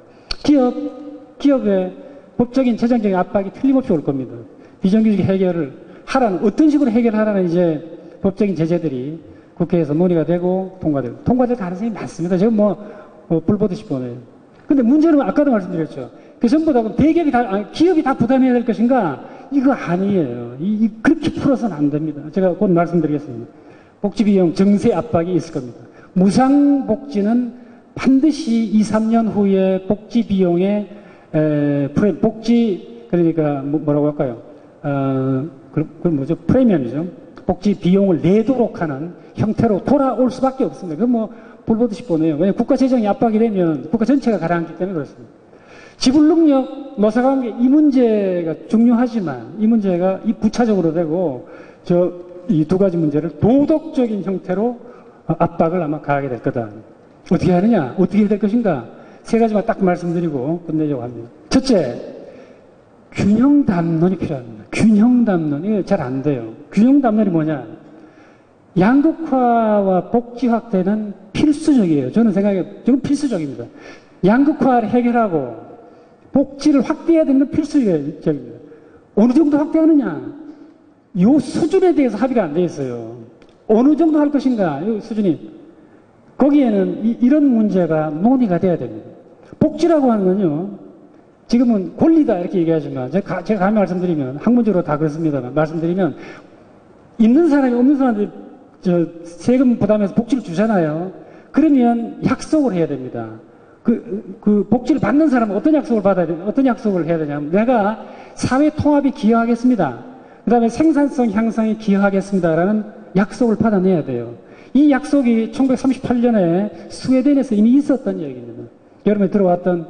기업의 법적인 재정적인 압박이 틀림없이 올 겁니다. 비정규직 해결을 하라는, 어떤 식으로 해결하라는 이제 법적인 제재들이 국회에서 논의가 되고 통과될 가능성이 많습니다. 지금 불 보듯이 보네요. 근데 문제는 아까도 말씀드렸죠. 그 전부 다 기업이 다 부담해야 될 것인가? 이거 아니에요. 그렇게 풀어서는 안 됩니다. 제가 곧 말씀드리겠습니다. 복지비용 정세 압박이 있을 겁니다. 무상복지는 반드시 2, 3년 후에 복지비용의 그러니까 뭐라고 할까요? 그건 뭐죠? 프리미엄이죠. 복지비용을 내도록 하는 형태로 돌아올 수밖에 없습니다. 그건 불보듯이 보네요. 왜냐하면 국가 재정이 압박이 되면 국가 전체가 가라앉기 때문에 그렇습니다. 지불능력, 노사관계 이 문제가 중요하지만 이 문제가 부차적으로 되고 이 두 가지 문제를 도덕적인 형태로 압박을 아마 가하게 될 거다. 어떻게 하느냐? 어떻게 해야 될 것인가? 세 가지만 딱 말씀드리고 끝내려고 합니다. 첫째, 균형 담론이 필요합니다. 균형 담론. 이거 잘 안 돼요. 균형 담론이 뭐냐? 양극화와 복지 확대는 필수적이에요. 저는 생각해, 지금 필수적입니다. 양극화를 해결하고 복지를 확대해야 되는 건 필수적입니다. 어느 정도 확대하느냐? 이 수준에 대해서 합의가 안 돼 있어요. 어느 정도 할 것인가? 이 수준이. 거기에는 이런 문제가 논의가 돼야 됩니다. 복지라고 하는 건요, 지금은 권리다 이렇게 얘기하지만 제가 감히 말씀드리면 학문적으로 다 그렇습니다만 말씀드리면 있는 사람이 없는 사람들이 세금 부담해서 복지를 주잖아요. 그러면 약속을 해야 됩니다. 그 복지를 받는 사람은 어떤 약속을 받아야 되냐, 어떤 약속을 해야 되냐면 내가 사회 통합에 기여하겠습니다. 그 다음에 생산성 향상에 기여하겠습니다라는 약속을 받아내야 돼요. 이 약속이 1938년에 스웨덴에서 이미 있었던 얘기입니다. 여러분이 들어왔던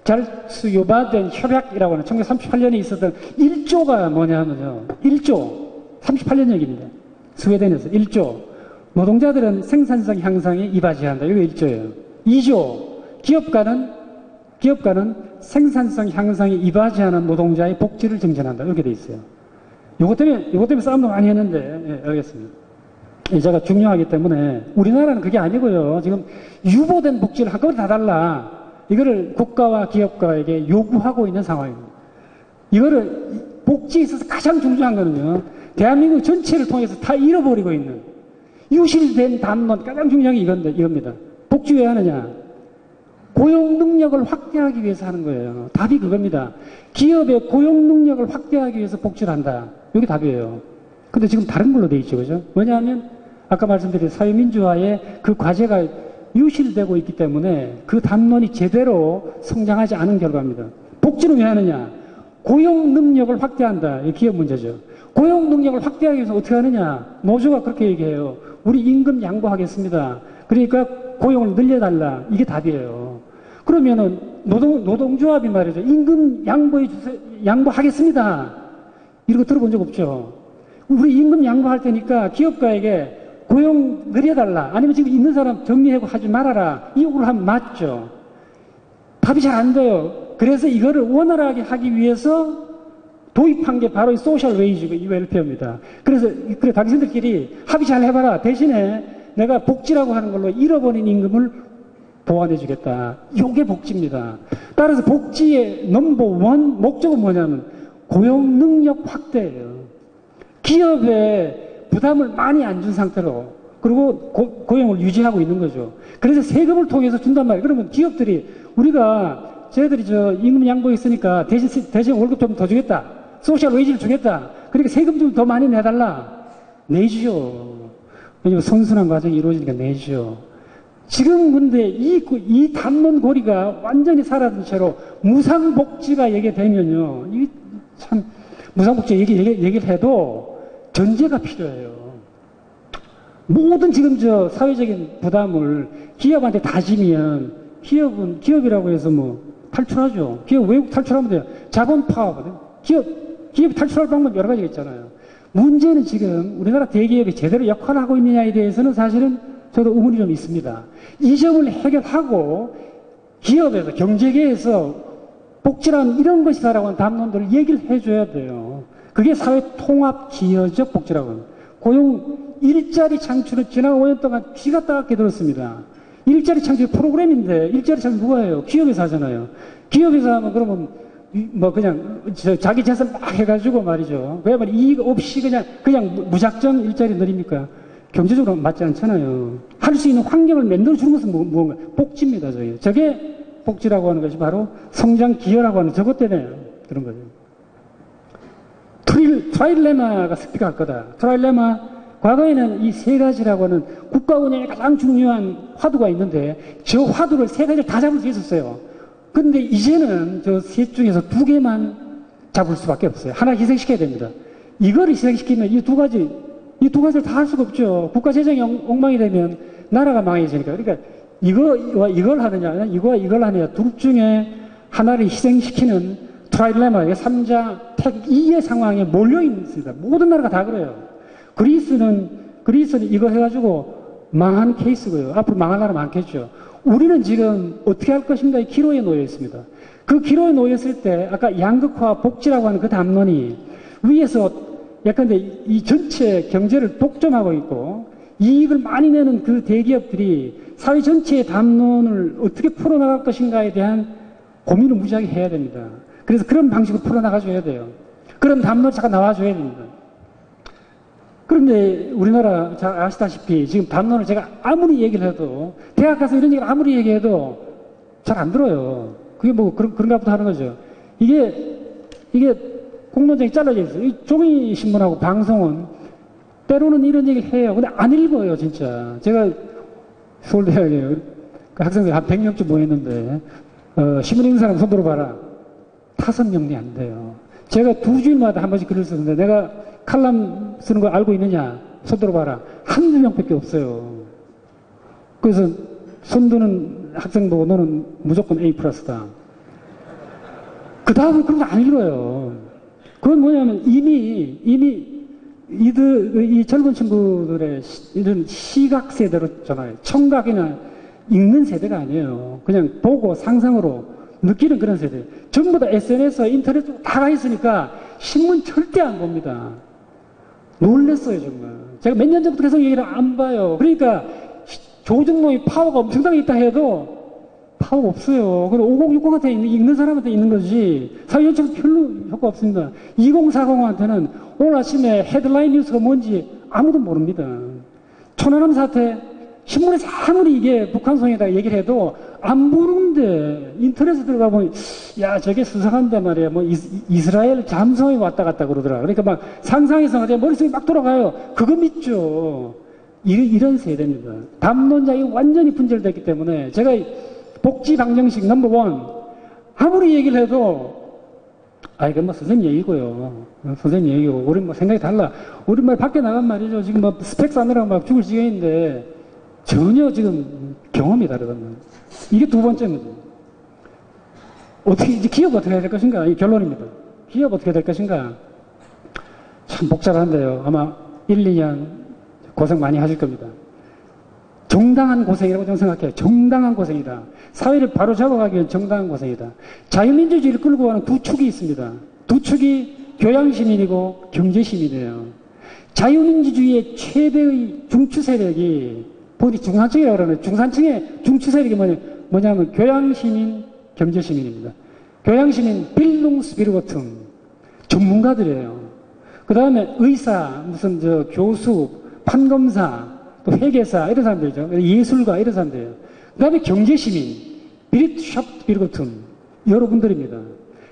잘수요바된 협약이라고 하는 1938년에 있었던 1조가 뭐냐면요. 1조. 38년 얘기입니다. 스웨덴에서 1조. 노동자들은 생산성 향상에 이바지한다. 이게 1조예요. 2조. 기업가는 생산성 향상에 이바지하는 노동자의 복지를 증진한다. 이렇게 돼 있어요. 요것 때문에 싸움도 많이 했는데, 예, 알겠습니다. 제가 중요하기 때문에 우리나라는 그게 아니고요. 지금 유보된 복지를 한꺼번에 다 달라. 이거를 국가와 기업가에게 요구하고 있는 상황입니다. 이거를 복지에 있어서 가장 중요한 거는요. 대한민국 전체를 통해서 다 잃어버리고 있는 유실된 담론 가장 중요한 게 이겁니다. 복지 왜 하느냐? 고용 능력을 확대하기 위해서 하는 거예요. 답이 그겁니다. 기업의 고용 능력을 확대하기 위해서 복지를 한다. 이게 답이에요. 근데 지금 다른 걸로 돼 있죠. 그죠? 왜냐하면 아까 말씀드린 사회민주화의 그 과제가 유실되고 있기 때문에 그 담론이 제대로 성장하지 않은 결과입니다. 복지는 왜 하느냐? 고용 능력을 확대한다. 이게 기업 문제죠. 고용 능력을 확대하기 위해서 어떻게 하느냐? 노조가 그렇게 얘기해요. 우리 임금 양보하겠습니다. 그러니까 고용을 늘려달라. 이게 답이에요. 그러면은 노동조합이 말이죠. 임금 양보해 주세요. 양보하겠습니다. 이런 거 들어본 적 없죠. 우리 임금 양보할 테니까 기업가에게 고용 늘려달라. 아니면 지금 있는 사람 정리하고 하지 말아라. 이 요구를 하면 맞죠. 답이 잘 안 돼요. 그래서 이거를 원활하게 하기 위해서 도입한 게 바로 이 소셜 웨이지고 이 웰페어입니다. 그래서 그래 당신들끼리 합의 잘 해봐라. 대신에 내가 복지라고 하는 걸로 잃어버린 임금을 보완해 주겠다. 이게 복지입니다. 따라서 복지의 넘버원 목적은 뭐냐면 고용 능력 확대예요. 기업에 부담을 많이 안 준 상태로 그리고 고용을 유지하고 있는 거죠. 그래서 세금을 통해서 준단 말이에요. 그러면 기업들이 우리가 저희들이 임금 양보했으니까 대신 월급 좀 더 주겠다. 소셜 웨이지를 주겠다. 그러니까 세금 좀 더 많이 내달라. 내주죠. 왜냐면 선순환 과정이 이루어지니까 내주죠. 지금 근데 이 담론 고리가 완전히 사라진 채로 무상복지가 얘기되면요. 이게 참, 무상복지 얘기를 해도 전제가 필요해요. 모든 지금 사회적인 부담을 기업한테 다지면 기업이라고 해서 탈출하죠. 기업 외국 탈출하면 돼요. 자본 파업거든. 기업이 탈출할 방법 여러 가지가 있잖아요. 문제는 지금 우리나라 대기업이 제대로 역할을 하고 있느냐에 대해서는 사실은 저도 의문이 좀 있습니다. 이 점을 해결하고 기업에서 경제계에서 복지란 이런 것이다라고 하는 담론들을 얘기를 해줘야 돼요. 그게 사회통합 기여적 복지라고 합니다. 고용 일자리 창출은 지난 5년 동안 쥐가 따갑게 들었습니다. 일자리 창출 프로그램인데 일자리 창출 누가 해요? 기업에서 하잖아요. 기업에서 하면 그러면 그냥 자기 재산 막 해가지고 말이죠. 왜냐면 이익 없이 그냥 무작정 일자리 늘립니까? 경제적으로 맞지 않잖아요. 할 수 있는 환경을 만들어주는 것은 무언가 복지입니다. 저게 복지라고 하는 것이 바로 성장 기여라고 하는 저것 때문에 그런 거죠. 트라일레마가 스피커할 거다. 트라일레마, 과거에는 이 세 가지라고 하는 국가 운영에 가장 중요한 화두가 있는데 저 화두를 세 가지를 다 잡을 수 있었어요. 근데 이제는 저 셋 중에서 두 개만 잡을 수밖에 없어요. 하나 희생시켜야 됩니다. 이거를 희생시키면 이 두 가지를 다 할 수가 없죠. 국가 재정이 엉망이 되면 나라가 망해지니까. 그러니까 이걸 하느냐, 이거와 이걸 하느냐, 둘 중에 하나를 희생시키는 트라일레마, 3자 택 2의 상황에 몰려있습니다. 모든 나라가 다 그래요. 그리스는 이거 해가지고 망한 케이스고요. 앞으로 망할 나라 많겠죠. 우리는 지금 어떻게 할 것인가의 기로에 놓여 있습니다. 그 기로에 놓였을 때 아까 양극화 복지라고 하는 그 담론이 위에서 약간 이 전체 경제를 독점하고 있고 이익을 많이 내는 그 대기업들이 사회 전체의 담론을 어떻게 풀어나갈 것인가에 대한 고민을 무지하게 해야 됩니다. 그래서 그런 방식으로 풀어나가줘야 돼요. 그런 담론이 잠깐 나와줘야 됩니다. 그런데 우리나라 잘 아시다시피 지금 담론을 제가 아무리 얘기를 해도 대학 가서 이런 얘기를 아무리 얘기해도 잘 안 들어요. 그게 그런가 보다 하는 거죠. 이게 공론장이 잘라져 있어요. 이 종이신문하고 방송은 때로는 이런 얘기를 해요. 근데 안 읽어요, 진짜. 제가 서울대학에 그 학생들 한 100명쯤 모였는데, 신문 읽는 사람 손 들어봐라. 5명이 안 돼요. 제가 2주일마다 한 번씩 글을 쓰는데 내가 칼럼 쓰는 거 알고 있느냐? 손 들어봐라. 한두 명밖에 없어요. 그래서 손 드는 학생 보고 너는 무조건 A+다. 그 다음은 그런 거 안 읽어요. 그건 뭐냐면 이미 이 젊은 친구들의 이런 시각 세대로잖아요. 청각이나 읽는 세대가 아니에요. 그냥 보고 상상으로 느끼는 그런 세대. 전부 다 SNS, 인터넷 다 가 있으니까 신문 절대 안 봅니다. 놀랬어요, 정말. 제가 몇 년 전부터 계속 얘기를 안 봐요. 그러니까 조중동이 파워가 엄청나게 있다 해도 파워가 없어요. 그리고 5060한테 읽는 사람한테 있는 거지. 사회연청 별로 효과 없습니다. 2040한테는 오늘 아침에 헤드라인 뉴스가 뭔지 아무도 모릅니다. 천안함 사태, 신문에서 아무리 이게 북한송이다 얘기를 해도 안 보는데 인터넷에 들어가 보면 야 저게 수상한데 말이야. 뭐 이스라엘 잠수함이 왔다 갔다 그러더라. 그러니까 막 상상해서 제 머릿속이 막 돌아가요. 그거 믿죠. 이런 세대입니다. 담론자가 완전히 분절됐기 때문에 제가 복지 방정식 넘버원 아무리 얘기를 해도 이건 뭐 선생님 얘기고요. 선생님 얘기고 우리 뭐 생각이 달라. 우리 말 밖에 나간 말이죠. 지금 뭐 스펙 쌓느라고 막 죽을 지경인데 전혀 지금 경험이 다르거든요. 이게 두 번째입니다. 어떻게 이제 기업 어떻게 해야 될 것인가? 이 결론입니다. 기업 어떻게 될 것인가? 참 복잡한데요. 아마 1, 2년 고생 많이 하실 겁니다. 정당한 고생이라고 저는 생각해요. 정당한 고생이다. 사회를 바로 잡아가기 위한 정당한 고생이다. 자유민주주의를 끌고 가는 두 축이 있습니다. 두 축이 교양시민이고 경제시민이에요. 자유민주주의의 최대의 중추 세력이 보니 중산층이라고 그러는데 중산층의 중추 세력이 뭐냐면 교양시민, 경제시민입니다. 교양시민 빌둥스비르거튼 전문가들이에요. 그 다음에 의사, 무슨 교수, 판검사, 또 회계사 이런 사람들이죠. 예술가 이런 사람들이에요. 그 다음에 경제시민 비리트샵비르거튼 여러분들입니다.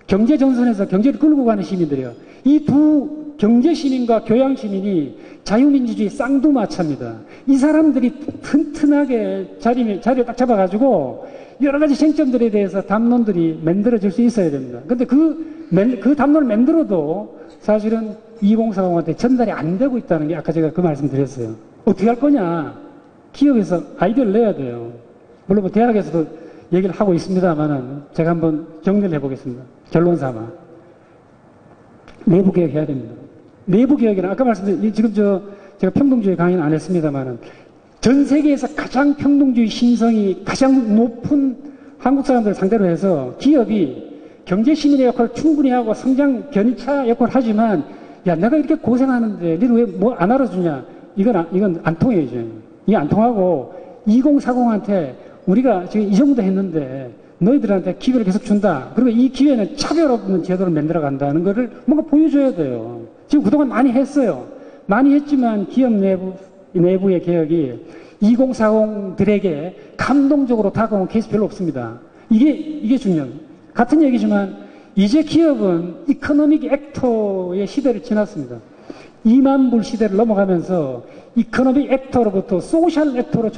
경제전선에서 경제를 끌고 가는 시민들이에요. 이 두 경제시민과 교양시민이 자유민주주의 쌍두마차입니다. 이 사람들이 튼튼하게 자리를 딱 잡아가지고 여러 가지 쟁점들에 대해서 담론들이 만들어질 수 있어야 됩니다. 근데 그 담론을 만들어도 사실은 2040한테 전달이 안 되고 있다는 게 아까 제가 그 말씀 드렸어요. 어떻게 할 거냐? 기업에서 아이디어를 내야 돼요. 물론 뭐 대학에서도 얘기를 하고 있습니다만은 제가 한번 정리를 해보겠습니다. 결론 삼아. 내부 개혁 해야 됩니다. 내부 개혁이란 아까 말씀드린 지금 제가 평등주의 강의는 안 했습니다만은 전 세계에서 가장 평등주의 신성이 가장 높은 한국 사람들을 상대로 해서 기업이 경제시민의 역할을 충분히 하고 성장 견인차 역할을 하지만 야 내가 이렇게 고생하는데 너는 왜 뭐 안 알아주냐? 이건 안 통해요 이제. 이게 안 통하고 2040한테 우리가 지금 이 정도 했는데 너희들한테 기회를 계속 준다. 그리고 이 기회는 차별 없는 제도를 만들어 간다는 것을 뭔가 보여줘야 돼요. 지금 그동안 많이 했어요. 많이 했지만 기업 내부의 개혁이 2040들에게 감동적으로 다가온 케이스 별로 없습니다. 이게 중요해요. 같은 얘기지만 이제 기업은 이코노믹 액터의 시대를 지났습니다. 2만 불 시대를 넘어가면서 이코노믹 액터로부터 소셜 액터로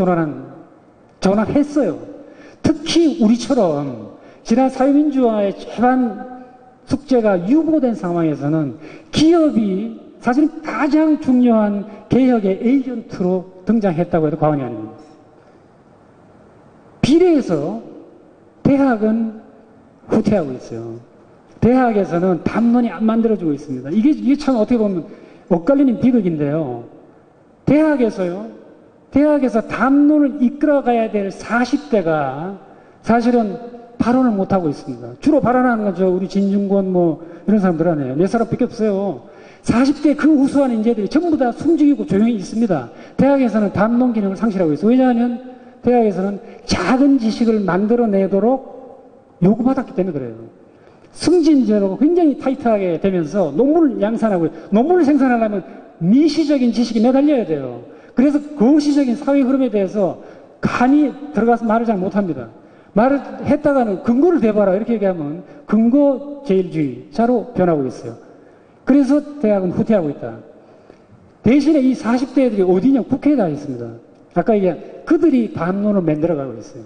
전환했어요. 특히 우리처럼 지난 사회민주화의 최반 숙제가 유보된 상황에서는 기업이 사실 가장 중요한 개혁의 에이전트로 등장했다고 해도 과언이 아닙니다. 비례해서 대학은 후퇴하고 있어요. 대학에서는 담론이 안 만들어지고 있습니다. 이게 참 어떻게 보면 엇갈리는 비극인데요. 대학에서 담론을 이끌어가야 될 40대가 사실은 발언을 못하고 있습니다. 주로 발언하는 건 우리 진중권 이런 사람들 아니에요. 몇 사람밖에 없어요. 40대 그 우수한 인재들이 전부 다 숨죽이고 조용히 있습니다. 대학에서는 담론 기능을 상실하고 있어요. 왜냐하면 대학에서는 작은 지식을 만들어내도록 요구받았기 때문에 그래요. 승진제로 굉장히 타이트하게 되면서 논문을 양산하고 논문을 생산하려면 미시적인 지식이 매달려야 돼요. 그래서 거시적인 사회 흐름에 대해서 간이 들어가서 말을 잘 못합니다. 말을 했다가는 근거를 대봐라 이렇게 얘기하면 근거제일주의자로 변하고 있어요. 그래서 대학은 후퇴하고 있다. 대신에 이 40대들이 어디냐? 국회에 다 있습니다. 아까 얘기한 그들이 담론을 만들어가고 있어요.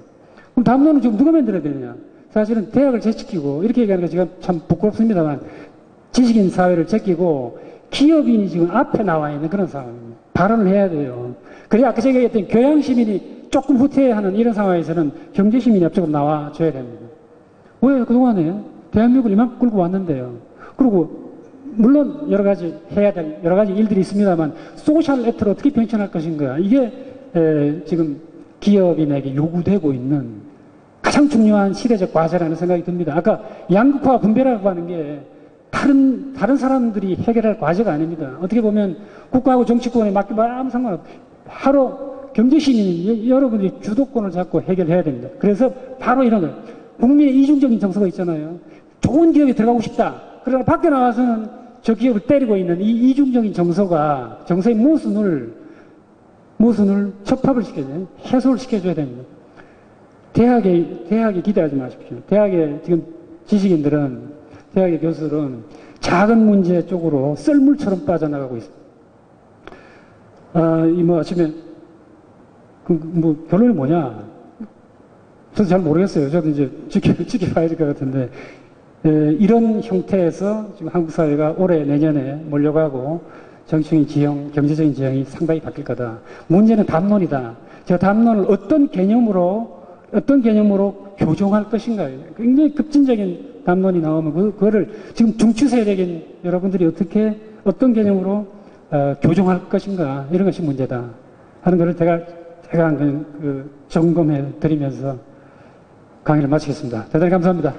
그럼 담론은 지금 누가 만들어야 되느냐? 사실은 대학을 제치키고 이렇게 얘기하는 게 제가 참 부끄럽습니다만 지식인 사회를 제끼고 기업인이 지금 앞에 나와 있는 그런 상황입니다. 발언을 해야 돼요. 그래야 아까 제가 얘기했던 교양시민이 조금 후퇴하는 이런 상황에서는 경제시민이 앞쪽으로 나와줘야 됩니다. 왜 그동안에 대한민국을 이만큼 끌고 왔는데요. 그리고 물론 여러 가지 해야 될 여러 가지 일들이 있습니다만 소셜 네트를 어떻게 변천할 것인가 이게 지금 기업인에게 요구되고 있는 가장 중요한 시대적 과제라는 생각이 듭니다. 아까 양극화 분배라고 하는 게 다른 사람들이 해결할 과제가 아닙니다. 어떻게 보면 국가하고 정치권에 맡기면 아무 상관없고 바로 경제시민이 여러분들이 주도권을 잡고 해결해야 됩니다. 그래서 바로 이런 거예요. 국민의 이중적인 정서가 있잖아요. 좋은 기업에 들어가고 싶다. 그러나 밖에 나와서는 저 기업을 때리고 있는 이 이중적인 정서의 모순을 첩합을 시켜줘요. 해소를 시켜줘야 됩니다. 대학에 기대하지 마십시오. 대학의 지금 지식인들은, 대학의 교수들은 작은 문제 쪽으로 썰물처럼 빠져나가고 있습니다. 아침에, 결론이 뭐냐? 저도 잘 모르겠어요. 저도 이제 지켜봐야 될 것 같은데, 이런 형태에서 지금 한국 사회가 올해, 내년에 몰려가고 정치적인 지형, 경제적인 지형이 상당히 바뀔 거다. 문제는 담론이다. 제가 담론을 어떤 개념으로 교정할 것인가. 굉장히 급진적인 담론이 나오면 그거를 지금 중추 세력인 여러분들이 어떤 개념으로 교정할 것인가. 이런 것이 문제다. 하는 것을 제가 점검해 드리면서 강의를 마치겠습니다. 대단히 감사합니다.